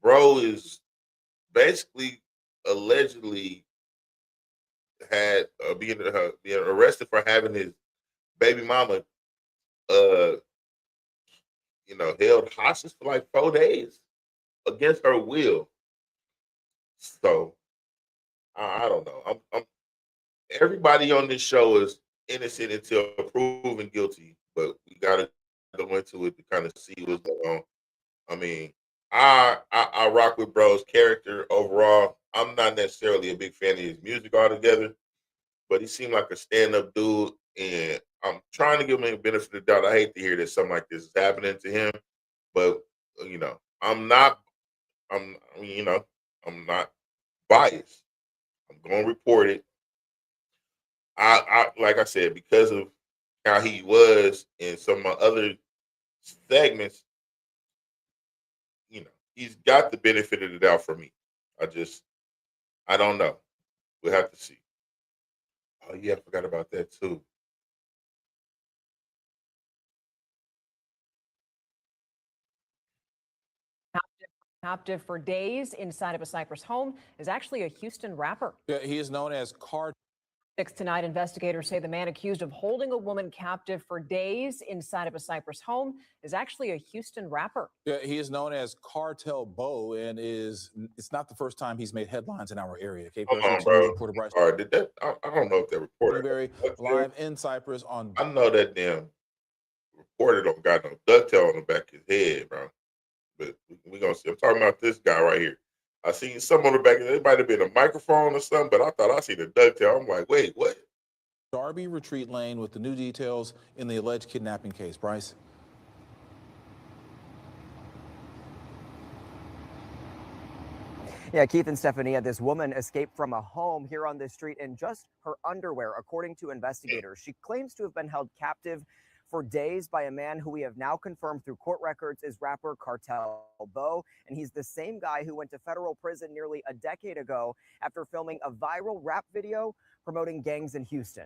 Bro is basically allegedly had being arrested for having his baby mama, held hostage for like 4 days against her will. So I don't know. I'm everybody on this show is innocent until proven guilty, but we gotta go into it to kind of see what's going on. I mean, I rock with bro's character overall. I'm not necessarily a big fan of his music altogether, but he seemed like a stand-up dude, and I'm trying to give him the benefit of the doubt. I hate to hear that something like this is happening to him, but I'm not biased. I'm going to report it. I like I said, because of how he was in some of my other segments, he's got the benefit of the doubt for me. I don't know. We'll have to see. Oh yeah, I forgot about that too. Captive for days inside of a Cypress home is actually a Houston rapper. Yeah, he is known as Car. 6 tonight, investigators say the man accused of holding a woman captive for days inside of a Cypress home is actually a Houston rapper. Yeah, he is known as Cartel Bo, and it's not the first time he's made headlines in our area. Hold on, bro. All right, I don't know if that reporter live in Cypress on. I know that damn reporter don't got no ducktail on the back of his head, bro. But we gonna see. I'm talking about this guy right here. I seen some on the back. It might have been a microphone or something, but I thought I seen a ducktail. I'm like, wait, what? Darby Retreat Lane with the new details in the alleged kidnapping case. Bryce. Yeah, Keith and Stephanie, this woman escaped from a home here on this street in just her underwear, according to investigators. She claims to have been held captive for days by a man who we have now confirmed through court records is rapper Cartel Bo, and he's the same guy who went to federal prison nearly a decade ago after filming a viral rap video promoting gangs in Houston.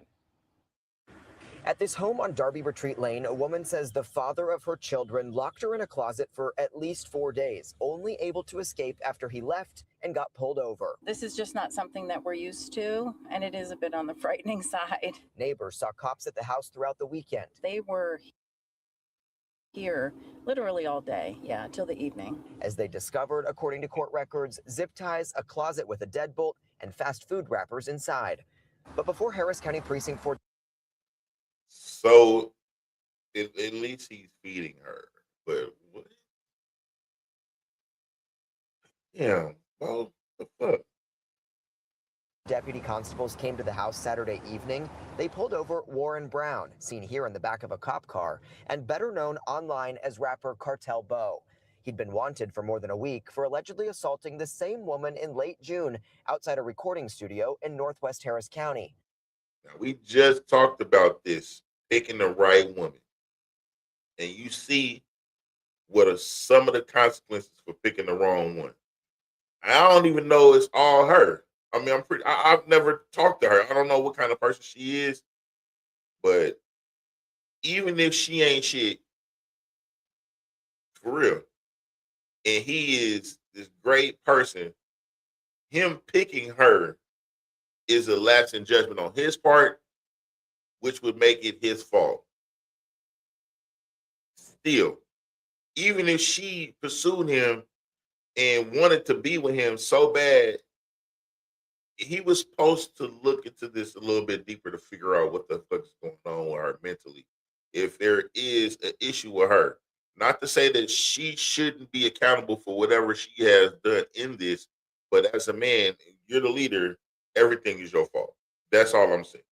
At this home on Darby Retreat Lane, a woman says the father of her children locked her in a closet for at least 4 days, only able to escape after he left and got pulled over. This is just not something that we're used to, and it is a bit on the frightening side. Neighbors saw cops at the house throughout the weekend. They were here literally all day, till the evening. As they discovered, according to court records, zip ties, a closet with a deadbolt, and fast food wrappers inside. But before Harris County Precinct 4... So, at least he's feeding her. But what? Yeah, well, the fuck? Deputy constables came to the house Saturday evening. They pulled over Warren Brown, seen here in the back of a cop car, and better known online as rapper Cartel Bo. He'd been wanted for more than a week for allegedly assaulting the same woman in late June outside a recording studio in Northwest Harris County. Now, we just talked about this, picking the right woman. And you see what are some of the consequences for picking the wrong one. I don't even know it's all her. I mean, I've never talked to her. I don't know what kind of person she is. But even if she ain't shit, for real, and he is this great person, him picking her is a lapse in judgment on his part, which would make it his fault. Still, even if she pursued him and wanted to be with him so bad, he was supposed to look into this a little bit deeper to figure out what the fuck is going on with her mentally. If there is an issue with her, not to say that she shouldn't be accountable for whatever she has done in this, but as a man, you're the leader. Everything is your fault. That's all I'm saying.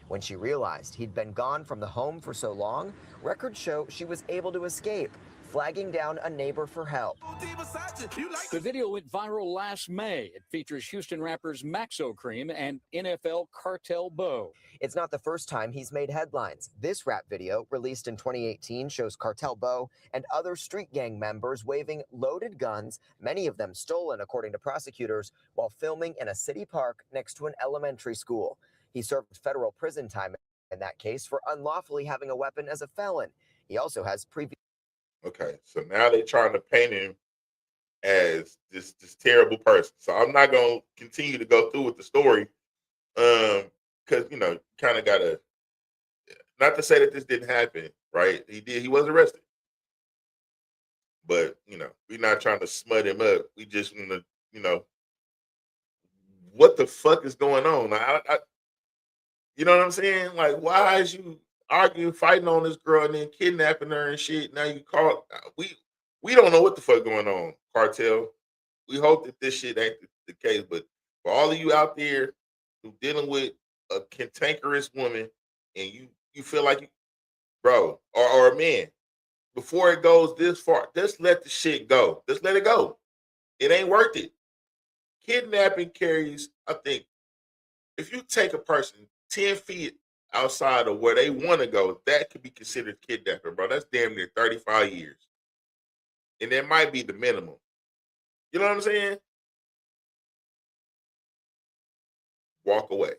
When she realized he'd been gone from the home for so long, records show she was able to escape, flagging down a neighbor for help. The video went viral last May. It features Houston rappers Maxo Cream and NFL cartel Bo. It's not the first time he's made headlines. This rap video, released in 2018, shows Cartel Bo and other street gang members waving loaded guns, many of them stolen, according to prosecutors, while filming in a city park next to an elementary school. He served federal prison time in that case for unlawfully having a weapon as a felon. He also has previous. Okay, so now they're trying to paint him as this terrible person. So I'm not gonna continue to go through with the story, because kind of gotta, not to say that this didn't happen, right? He was arrested, but we're not trying to smut him up. We just want to, what the fuck is going on? You know what I'm saying? Like, why is you arguing, fighting on this girl, and then kidnapping her and shit? Now you call. We don't know what the fuck going on, cartel. We hope that this shit ain't the case. But for all of you out there who dealing with a cantankerous woman, and you feel like bro, or a man, before it goes this far, just let the shit go. Just let it go. It ain't worth it. Kidnapping carries, I think, if you take a person 10 feet outside of where they want to go, that could be considered kidnapping, bro. That's damn near 35 years. And that might be the minimum. You know what I'm saying? Walk away.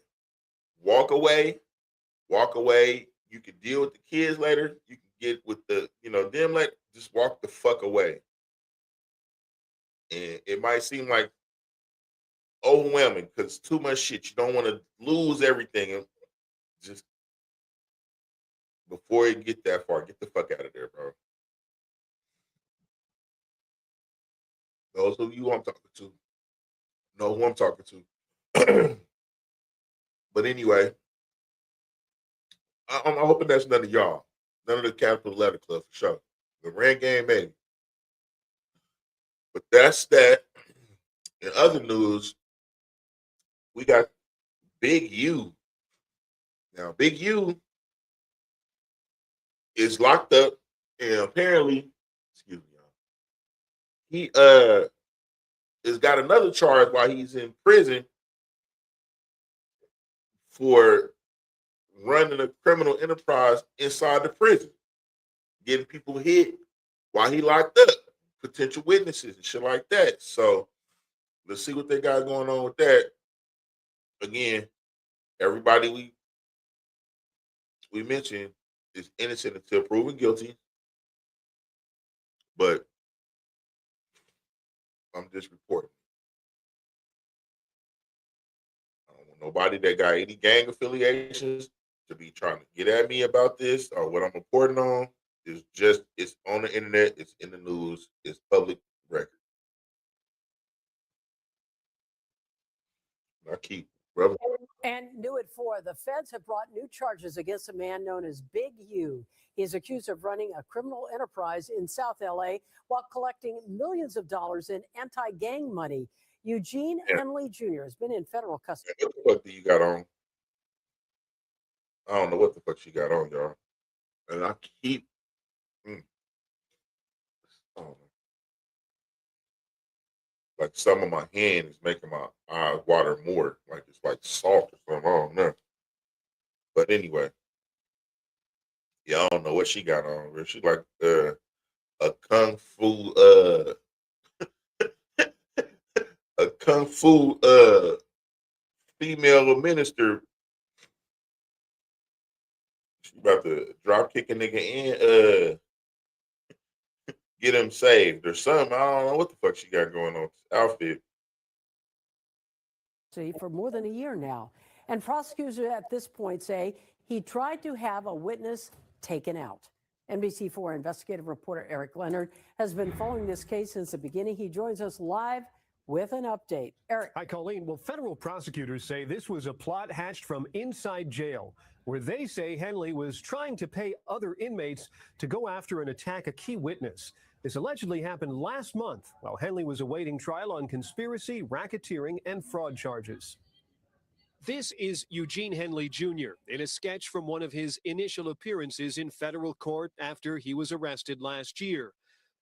Walk away. Walk away. You can deal with the kids later. You can get with the, them later. Just walk the fuck away. And it might seem like overwhelming because too much shit. You don't want to lose everything. And just before you get that far, get the fuck out of there, bro. Those of you I'm talking to know who I'm talking to. But anyway, I'm hoping that's none of y'all. None of the Capital Letter Club for sure. The Rand game, maybe. But that's that. In other news, we got Big U. Now, Big U is locked up, and apparently, excuse me, y'all, he has got another charge while he's in prison for running a criminal enterprise inside the prison, getting people hit while he locked up, potential witnesses and shit like that. So let's see what they got going on with that. Again, everybody we mentioned is innocent until proven guilty, but I'm just reporting. I don't want nobody that got any gang affiliations to be trying to get at me about this or what I'm reporting on. It's on the internet, it's in the news, it's public record. I keep brother. And new at 4, the feds have brought new charges against a man known as Big U. He is accused of running a criminal enterprise in South LA while collecting millions of dollars in anti-gang money. Eugene Henley Jr. has been in federal custody. What the fuck do you got on? I don't know what the fuck she got on, y'all. And I keep like some of my hand is making my eyes water more, like it's like salt or something. I don't know. But anyway, yeah, I don't know what she got on. She like a kung fu a kung fu female minister. She about to drop kick a nigga and get him saved or something. I don't know what the fuck she got going on with this outfit. For more than a year now. And prosecutors at this point say he tried to have a witness taken out. NBC4 investigative reporter Eric Leonard has been following this case since the beginning. He joins us live with an update. Eric. Hi, Colleen. Well, federal prosecutors say this was a plot hatched from inside jail, where they say Henley was trying to pay other inmates to go after and attack a key witness. This allegedly happened last month while Henley was awaiting trial on conspiracy, racketeering, and fraud charges. This is Eugene Henley Jr. in a sketch from one of his initial appearances in federal court after he was arrested last year.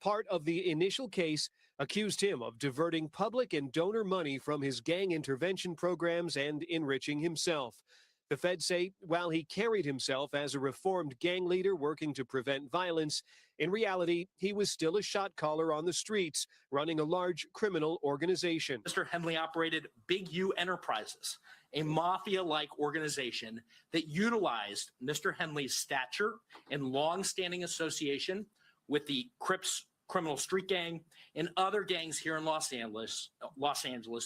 Part of the initial case accused him of diverting public and donor money from his gang intervention programs and enriching himself. The feds say while he carried himself as a reformed gang leader working to prevent violence, in reality, he was still a shot caller on the streets, running a large criminal organization. Mr. Henley operated Big U Enterprises, a mafia-like organization that utilized Mr. Henley's stature and long-standing association with the Crips criminal street gang and other gangs here in Los Angeles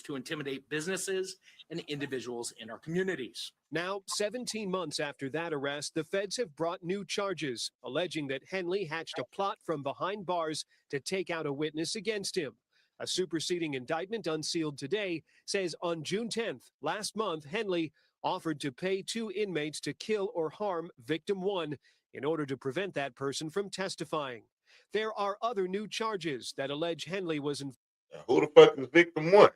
to intimidate businesses and individuals in our communities. Now, 17 months after that arrest, the feds have brought new charges, alleging that Henley hatched a plot from behind bars to take out a witness against him. A superseding indictment unsealed today says on June 10th, last month, Henley offered to pay 2 inmates to kill or harm victim 1 in order to prevent that person from testifying. There are other new charges that allege Henley was Who the fuck is victim 1?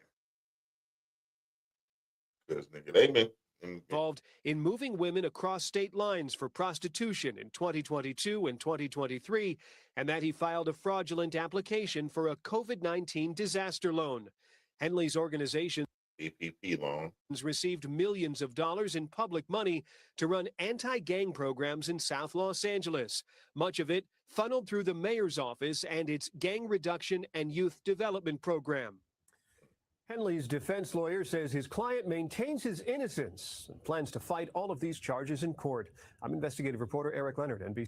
Because nigga, they been involved in moving women across state lines for prostitution in 2022 and 2023, and that he filed a fraudulent application for a COVID-19 disaster loan. Henley's organization PPP loan received millions of dollars in public money to run anti-gang programs in South Los Angeles, much of it funneled through the mayor's office and its gang reduction and youth development program. Henley's defense lawyer says his client maintains his innocence and plans to fight all of these charges in court. I'm investigative reporter Eric Leonard, NBC.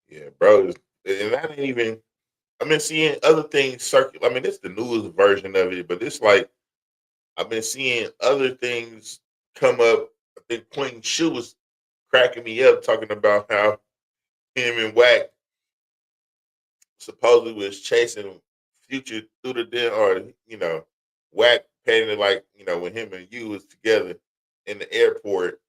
Yeah, bro. And that ain't even, I've been seeing other things circulate. I mean, it's the newest version of it, but it's like, I've been seeing other things come up. I think Quentin Shu was cracking me up talking about how him and Wack supposedly was chasing Future through the den, or, you know, Wack painted like, you know, when him and you was together in the airport,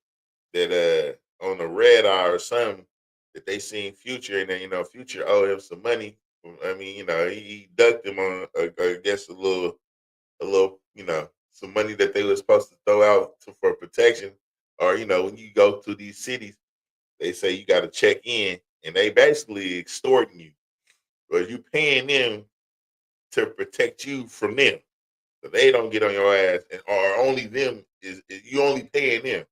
that on the red eye or something, that they seen Future, and then, you know, Future owed him some money. I mean, you know, he ducked him on, I guess, a little, you know, some money that they were supposed to throw out for protection. Or, you know, when you go to these cities, they say you got to check in, and they basically extorting you, or you paying them to protect you from them, so they don't get on your ass, and or only them is you only paying them.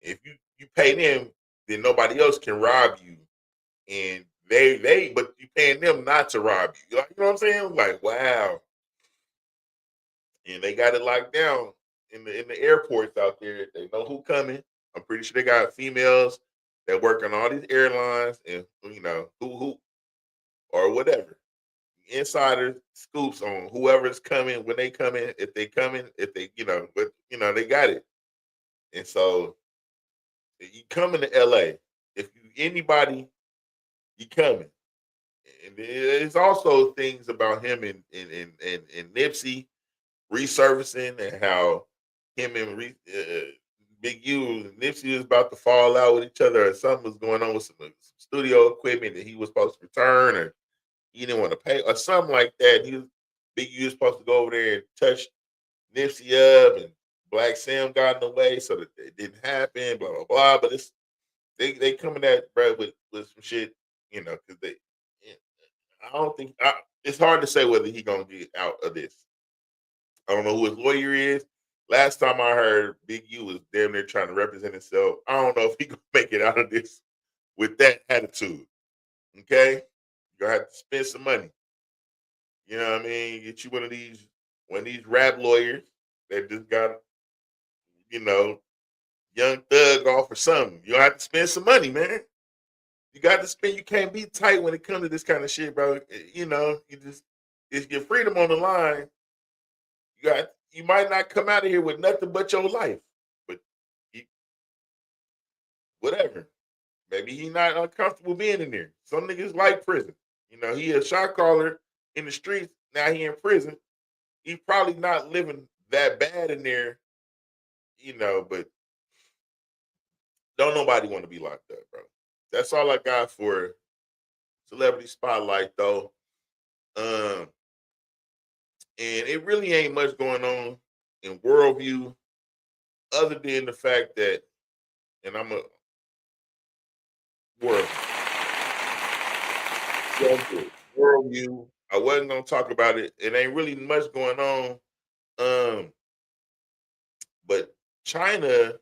If you pay them, then nobody else can rob you, and but you paying them not to rob you. You know what I'm saying? Like, wow. And they got it locked down in the airports out there. They know who coming. I'm pretty sure they got females that work on all these airlines, and you know who or whatever. Insider scoops on whoever's coming, when they come in, if they coming, if they, you know, but you know, they got it. And so you coming to LA, if you anybody, you coming. And there's also things about him and Nipsey resurfacing, and how him and Big U and Nipsey was about to fall out with each other, or something was going on with some studio equipment that he was supposed to return, or he didn't want to pay, or something like that. Big U was supposed to go over there and touch Nipsey up, and Black Sam got in the way, so that it didn't happen. Blah blah blah. But it's they coming at Brad with some shit, you know, because they. I don't think it's hard to say whether he gonna get out of this. I don't know who his lawyer is. Last time I heard, Big U was damn near trying to represent himself. I don't know if he gonna make it out of this with that attitude. Okay, you're gonna have to spend some money. You know what I mean? Get you one of these rap lawyers that just got, you know, Young Thug off or something. You have to spend some money, man. You got to spend. You can't be tight when it comes to this kind of shit, bro. You know, it's your freedom on the line. You might not come out of here with nothing but your life, but whatever. Maybe he not uncomfortable being in there. Some niggas like prison. You know, he a shot caller in the streets. Now he in prison. He probably not living that bad in there, you know, but don't nobody want to be locked up, bro. That's all I got for Celebrity Spotlight, though. And it really ain't much going on in Worldview other than the fact that, and I'm a Worldview. worldview. I wasn't gonna talk about it. It ain't really much going on. But China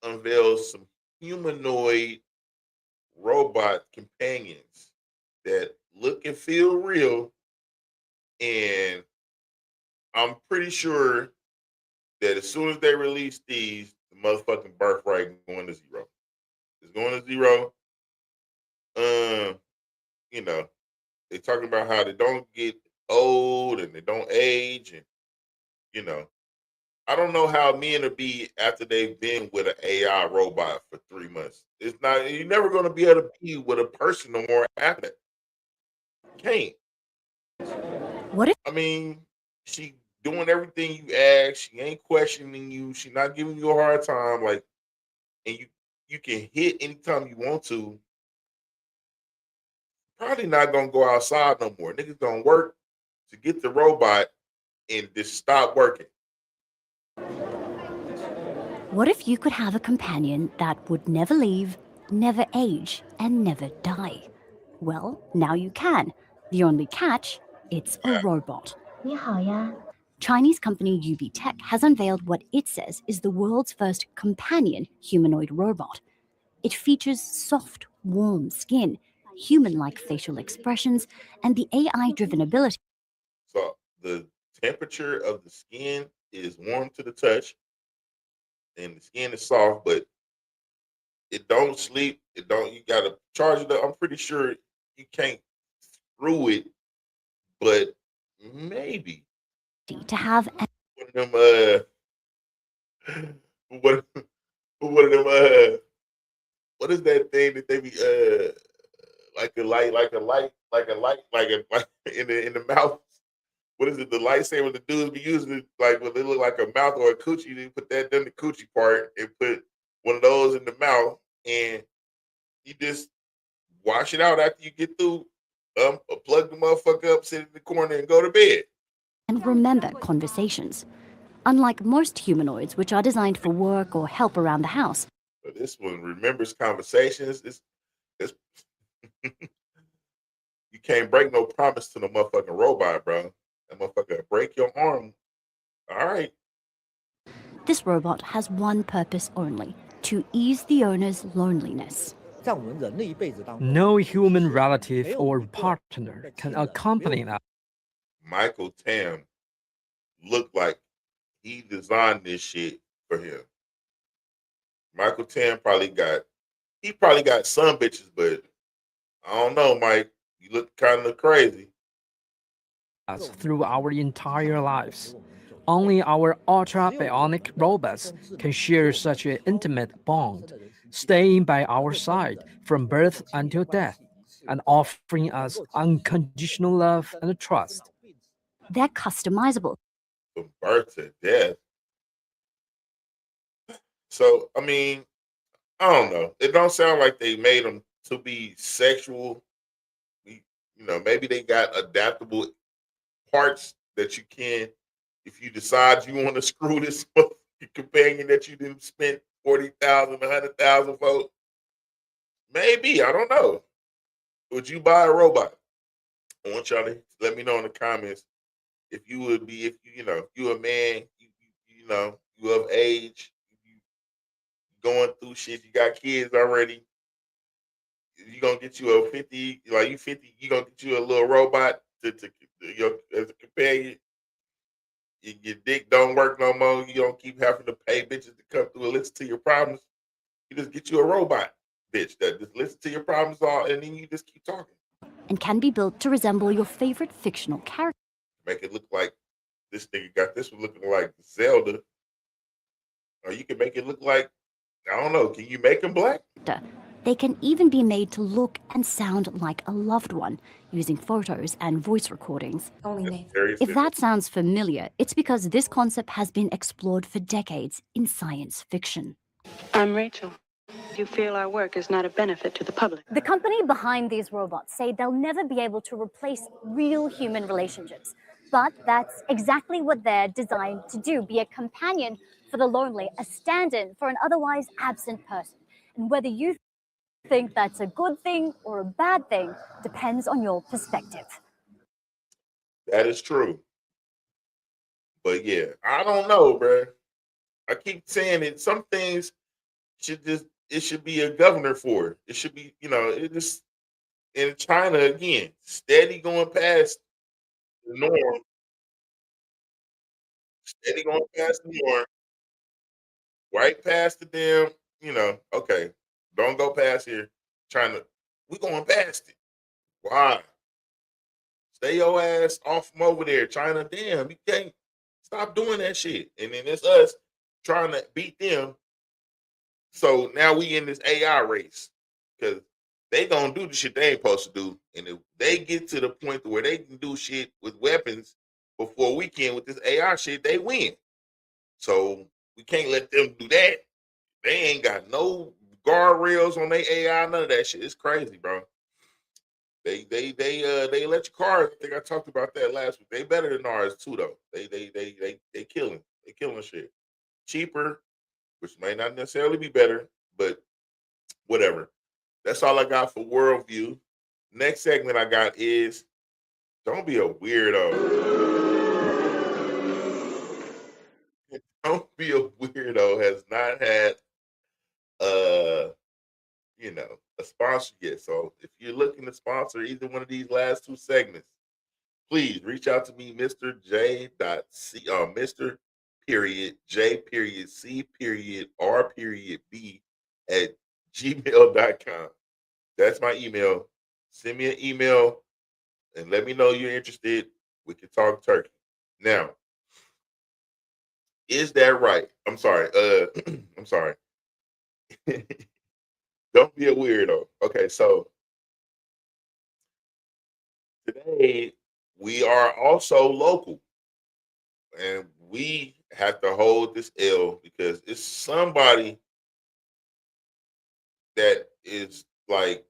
unveils some humanoid robot companions that look and feel real, and I'm pretty sure that as soon as they release these, the motherfucking birth rate going to zero. It's going to zero. You know, they talking about how they don't get old and they don't age, and you know, I don't know how men will be after they've been with an AI robot for 3 months. It's not. You're never going to be able to be with a person no more after that. Can't. What if I mean, she doing everything you ask. She ain't questioning you. She not giving you a hard time. Like, and you can hit anytime you want to. Probably not gonna go outside no more. Niggas gonna work to get the robot and just stop working. What if you could have a companion that would never leave, never age, and never die? Well, now you can. The only catch, it's a robot. 你好呀。 Chinese company UB Tech has unveiled what it says is the world's first companion humanoid robot. It features soft, warm skin, human-like facial expressions, and the AI-driven ability. So the temperature of the skin is warm to the touch, and the skin is soft, but it don't sleep. It don't. You gotta charge it up. I'm pretty sure you can't screw it, but maybe to have one of them. What one of them. What is that thing that they be like a light, like in the mouth? What is it? The lightsaber the dudes be using it like when they look like a mouth or a coochie. They put that in the coochie part and put one of those in the mouth, and you just wash it out after you get through. Plug the motherfucker up, sit in the corner, and go to bed. and remember conversations. Unlike most humanoids, which are designed for work or help around the house, But this one remembers conversations. It's you can't break no promise to the motherfucking robot, bro. That motherfucker break your arm. All right. this robot has one purpose only: to ease the owner's loneliness. No human relative or partner can accompany us. Michael Tam looked like he designed this shit for him. Michael Tam probably got some bitches, but I don't know, Mike. You look kind of crazy. Through our entire lives. Only our ultra-bionic robots can share such an intimate bond, staying by our side from birth until death, and offering us unconditional love and trust. They're customizable. From birth to death. So, I mean, I don't know. It don't sound like they made them to be sexual. You know, maybe they got adaptable parts that you can, if you decide you want to screw this companion that you didn't spend 40,000, 100,000 for. Maybe, I don't know. Would you buy a robot? I want y'all to let me know in the comments if you would be, if you a man, you of age, you going through shit, you got kids already. You gonna get you a 50, like you 50, you gonna get you a little robot to as a companion. Your dick don't work no more. You don't keep having to pay bitches to come through and listen to your problems. You just get you a robot bitch that just listen to your problems all, and then you just keep talking. And can be built to resemble your favorite fictional character. Make it look like this nigga got this one looking like Zelda. Or you can make it look like, I don't know, can you make them black? They can even be made to look and sound like a loved one, using photos and voice recordings. If that sounds familiar, it's because this concept has been explored for decades in science fiction. I'm Rachel. You feel our work is not a benefit to the public. The company behind these robots say they'll never be able to replace real human relationships. But that's exactly what they're designed to do, be a companion for the lonely, a stand-in for an otherwise absent person. And whether you think that's a good thing or a bad thing depends on your perspective. That is true. But yeah, I don't know, bro. I keep saying it. Some things it should be a governor for it. It should be, it just in China again, steady going past the norm, steady going past the norm, right past the damn, okay, don't go past here. China, we going past it. Why? Stay your ass off from over there, China. Damn, you can't stop doing that shit. And then it's us trying to beat them. So now we in this AI race because they gonna do the shit they ain't supposed to do, and if they get to the point where they can do shit with weapons before we can with this AI shit, they win. So we can't let them do that. They ain't got no guardrails on their AI, none of that shit. It's crazy, bro. They let your cars. I think I talked about that last week. They better than ours too, though. They killing. They killing shit. Cheaper, which may not necessarily be better, but whatever. That's all I got for worldview. Next segment I got is don't be a weirdo. Don't be a weirdo has not had a sponsor yet. So if you're looking to sponsor either one of these last two segments, please reach out to me, Mr. J. Mr. Period J. Period C. Period R. Period B at gmail.com. That's my email. Send me an email and let me know you're interested. We can talk turkey. Now, is that right? I'm sorry. I'm sorry. Don't be a weirdo. Okay, so today we are also local, and we have to hold this L because it's somebody that is like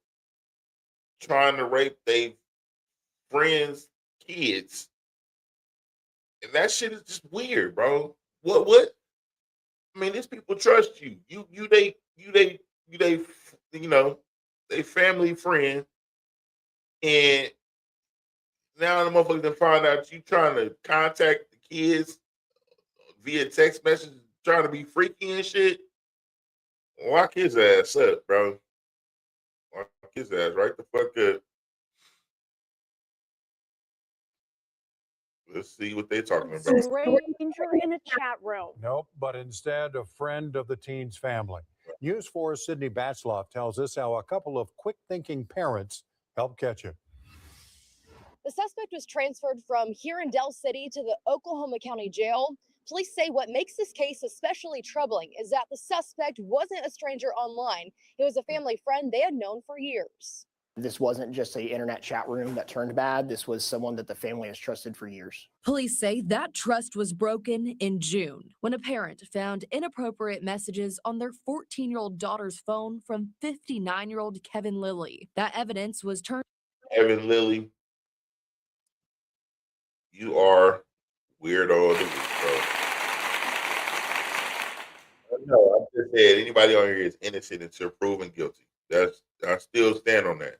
trying to rape their friends' kids, and that shit is just weird, bro. What? I mean, these people trust you. They family friend, and now the motherfuckers done find out you trying to contact the kids via text message, trying to be freaky and shit. Lock his ass up, bro. Lock his ass right the fuck up. Let's see what they talking about. Stranger in a chat room. Nope, but instead a friend of the teen's family. News 4's Sydney Batsloff tells us how a couple of quick-thinking parents helped catch him. The suspect was transferred from here in Del City to the Oklahoma County Jail. Police say what makes this case especially troubling is that the suspect wasn't a stranger online. It was a family friend they had known for years. This wasn't just an internet chat room that turned bad. This was someone that the family has trusted for years. Police say that trust was broken in June when a parent found inappropriate messages on their 14-year-old daughter's phone from 59-year-old Kevin Lilly. That evidence was turned. Kevin Lilly, you are weirdo of the week, bro. No, I just said anybody on here is innocent until proven guilty. I still stand on that.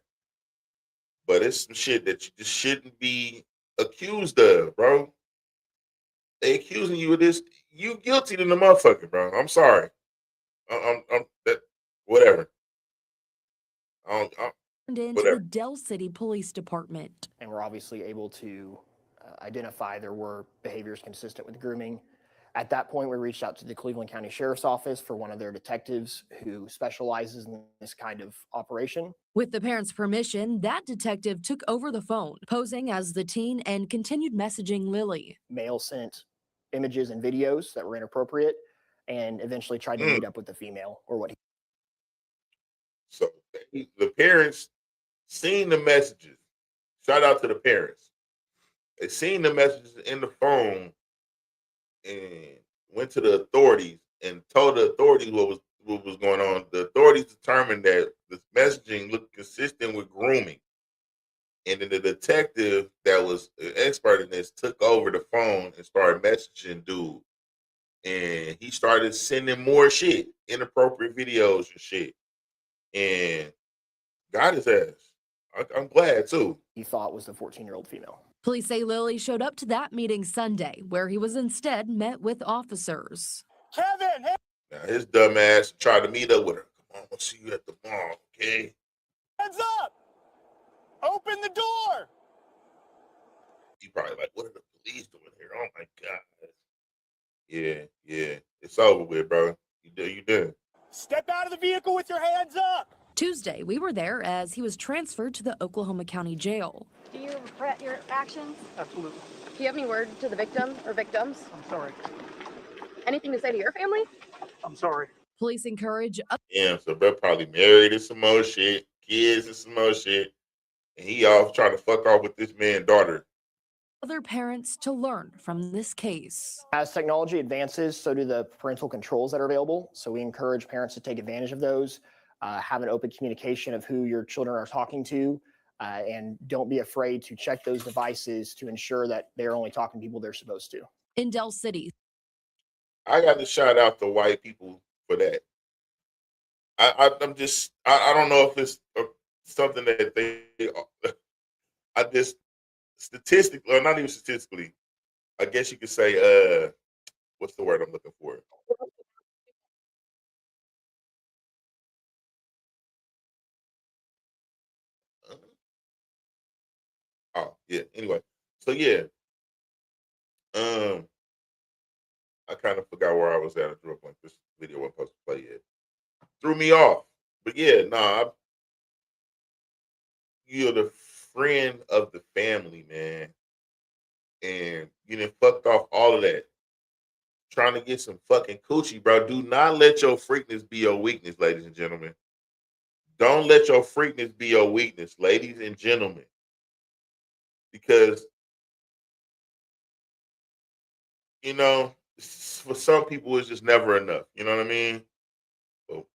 But it's some shit that you just shouldn't be accused of, bro. They accusing you of this. You guilty than the motherfucker, bro. I'm sorry. I'm that whatever. Into Whatever. the Del City Police Department. And we're obviously able to identify there were behaviors consistent with grooming. At that point, we reached out to the Cleveland County Sheriff's Office for one of their detectives who specializes in this kind of operation. With the parents' permission, that detective took over the phone, posing as the teen and continued messaging Lily. Male sent images and videos that were inappropriate and eventually tried to meet up with the female or what he. So the parents seen the messages. Shout out to the parents. They seen the messages in the phone and went to the authorities and told the authorities what was going on. The authorities determined that the messaging looked consistent with grooming. And then the detective that was an expert in this took over the phone and started messaging dude. And he started sending more shit, inappropriate videos and shit. And got his ass. I'm glad too. He thought was the 14-year-old female. Police say Lilly showed up to that meeting Sunday, where he was instead met with officers. Kevin, hey. Now his dumb ass tried to meet up with her. Come on, I'll see you at the mall, okay? Heads up! Open the door! He probably like, what are the police doing here? Oh my God. Yeah. It's over with, bro. You done. Step out of the vehicle with your hands up! Tuesday, we were there as he was transferred to the Oklahoma County Jail. Do you regret your actions? Absolutely. Do you have any word to the victim or victims? I'm sorry. Anything to say to your family? I'm sorry. Police encourage Yeah, so bro probably married and some more shit, kids and some more shit, and he off trying to fuck off with this man's daughter. other parents to learn from this case. As technology advances, so do the parental controls that are available. So we encourage parents to take advantage of those, have an open communication of who your children are talking to, and don't be afraid to check those devices to ensure that they're only talking to people they're supposed to. In Del City, I got to shout out the white people for that. I don't know if it's something that I just statistically, or not even statistically, I guess you could say, what's the word I'm looking for? Oh, yeah. Anyway, so yeah. I kind of forgot where I was at. I drew up like this video wasn't supposed to play yet. Threw me off. But yeah, you're the friend of the family, man. And you done fucked off all of that. Trying to get some fucking coochie, bro. Do not let your freakness be your weakness, ladies and gentlemen. Don't let your freakness be your weakness, ladies and gentlemen. Because, you know, for some people, it's just never enough. You know what I mean? So,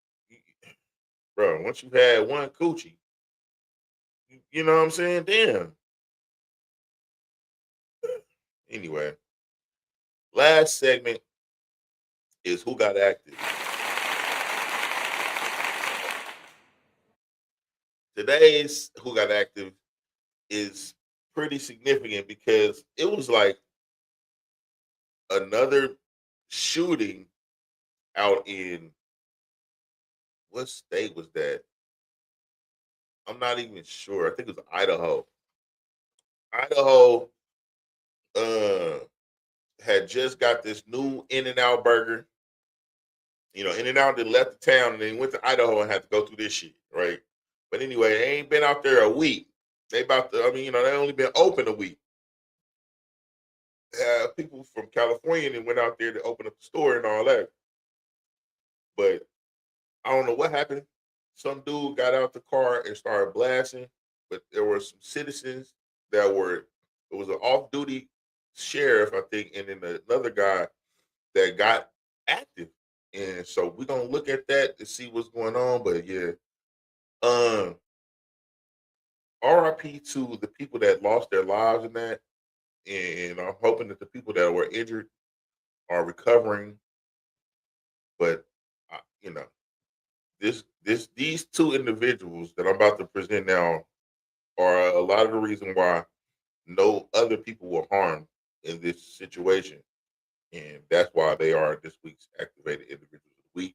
bro, once you've had one coochie, you know what I'm saying? Damn. Anyway, last segment is Who Got Active. Today's Who Got Active is pretty significant because it was like another shooting out in, what state was that? I'm not even sure. I think it was Idaho. Idaho had just got this new In-N-Out burger. You know, In-N-Out that left the town and then went to Idaho and had to go through this shit, right? But anyway, they ain't been out there a week. They only been open a week. People from California and went out there to open up the store and all that. But I don't know what happened. Some dude got out the car and started blasting, but there were some citizens it was an off-duty sheriff, I think, and then another guy that got active. And so we're going to look at that to see what's going on. But yeah, RIP to the people that lost their lives in that. And I'm hoping that the people that were injured are recovering. But, these two individuals that I'm about to present now are a lot of the reason why no other people were harmed in this situation. And that's why they are this week's activated individuals of the week.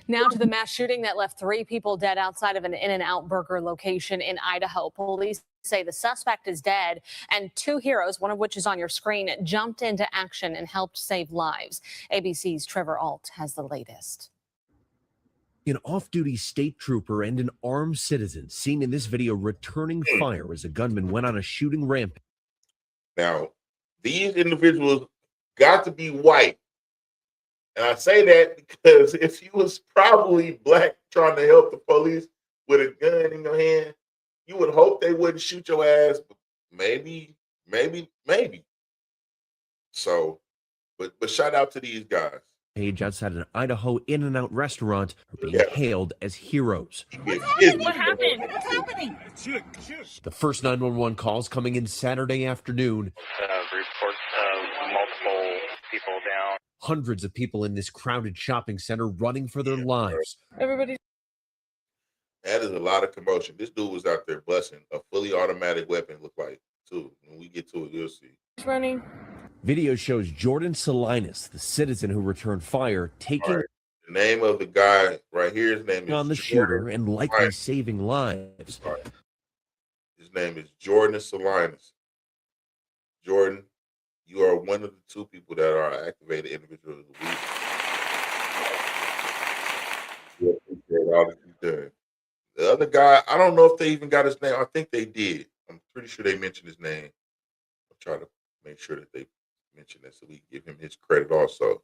Now to the mass shooting that left 3 people dead outside of an In-N-Out burger location in Idaho. Police say the suspect is dead and 2 heroes, one of which is on your screen, jumped into action and helped save lives. ABC's Trevor Alt has the latest. An off-duty state trooper and an armed citizen seen in this video returning fire as a gunman went on a shooting rampage. Now, these individuals got to be white. And I say that because if you was probably black trying to help the police with a gun in your hand, you would hope they wouldn't shoot your ass. But maybe. So, but shout out to these guys. Page outside an Idaho In-N-Out restaurant are being hailed as heroes. What happened? What's happening? The first 911 calls coming in Saturday afternoon. Reports of multiple people down. Hundreds of people in this crowded shopping center running for their lives. Everybody. That is a lot of commotion. This dude was out there busting a fully automatic weapon, look like, too. When we get to it, you'll see. Running. Video shows Jordan Salinas, the citizen who returned fire, taking The name of the guy right here, his name is on the shooter and likely saving lives. His name is Jordan Salinas. Jordan, you are one of the 2 people that are activated individuals of the week. We appreciate all that you've done. The other guy, I don't know if they even got his name. I think they did. I'm pretty sure they mentioned his name. I'll try to make sure that they mention that so we can give him his credit also.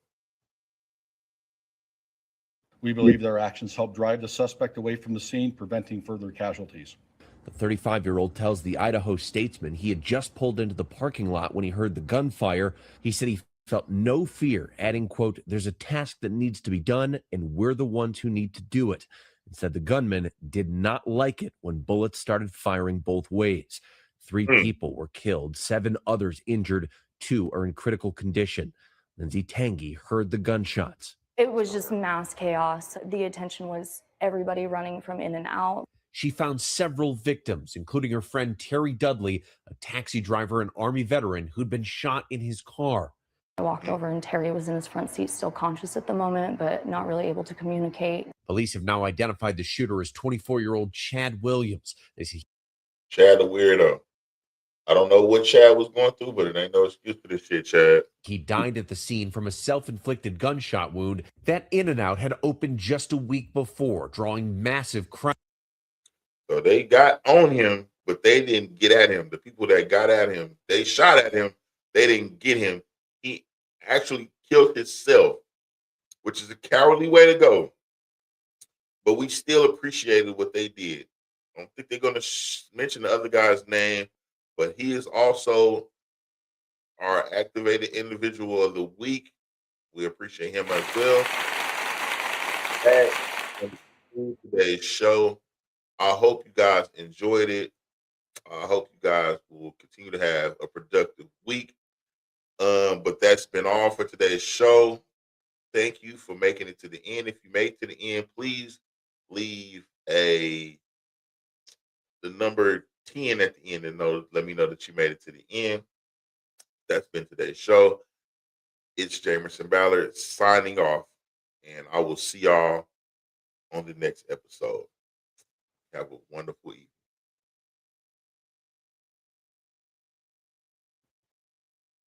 We believe their actions helped drive the suspect away from the scene, preventing further casualties. The 35-year-old tells the Idaho Statesman he had just pulled into the parking lot when he heard the gunfire. He said he felt no fear, adding, quote, "There's a task that needs to be done, and we're the ones who need to do it." And said the gunman did not like it when bullets started firing both ways. 3 people were killed, 7 others injured, 2 are in critical condition. Lindsay Tangy heard the gunshots. It was just mass chaos. The attention was everybody running from in and out. She found several victims, including her friend Terry Dudley, a taxi driver and Army veteran who'd been shot in his car. I walked over and Terry was in his front seat, still conscious at the moment, but not really able to communicate. Police have now identified the shooter as 24-year-old Chad Williams. They say Chad the weirdo. I don't know what Chad was going through, but it ain't no excuse for this shit, Chad. he died at the scene from a self-inflicted gunshot wound. That In-N-Out had opened just a week before, drawing massive crowds. So they got on him, but they didn't get at him. The people that got at him, they shot at him. They didn't get him. He actually killed himself, which is a cowardly way to go. But we still appreciated what they did. I don't think they're going to mention the other guy's name, but he is also our activated individual of the week. We appreciate him as well. Today's show. I hope you guys enjoyed it. I hope you guys will continue to have a productive week. But that's been all for today's show. Thank you for making it to the end. If you made it to the end, please leave the number 10 at the end and let me know that you made it to the end. That's been today's show. It's Jamerson Ballard signing off, and I will see y'all on the next episode. Have a wonderful evening.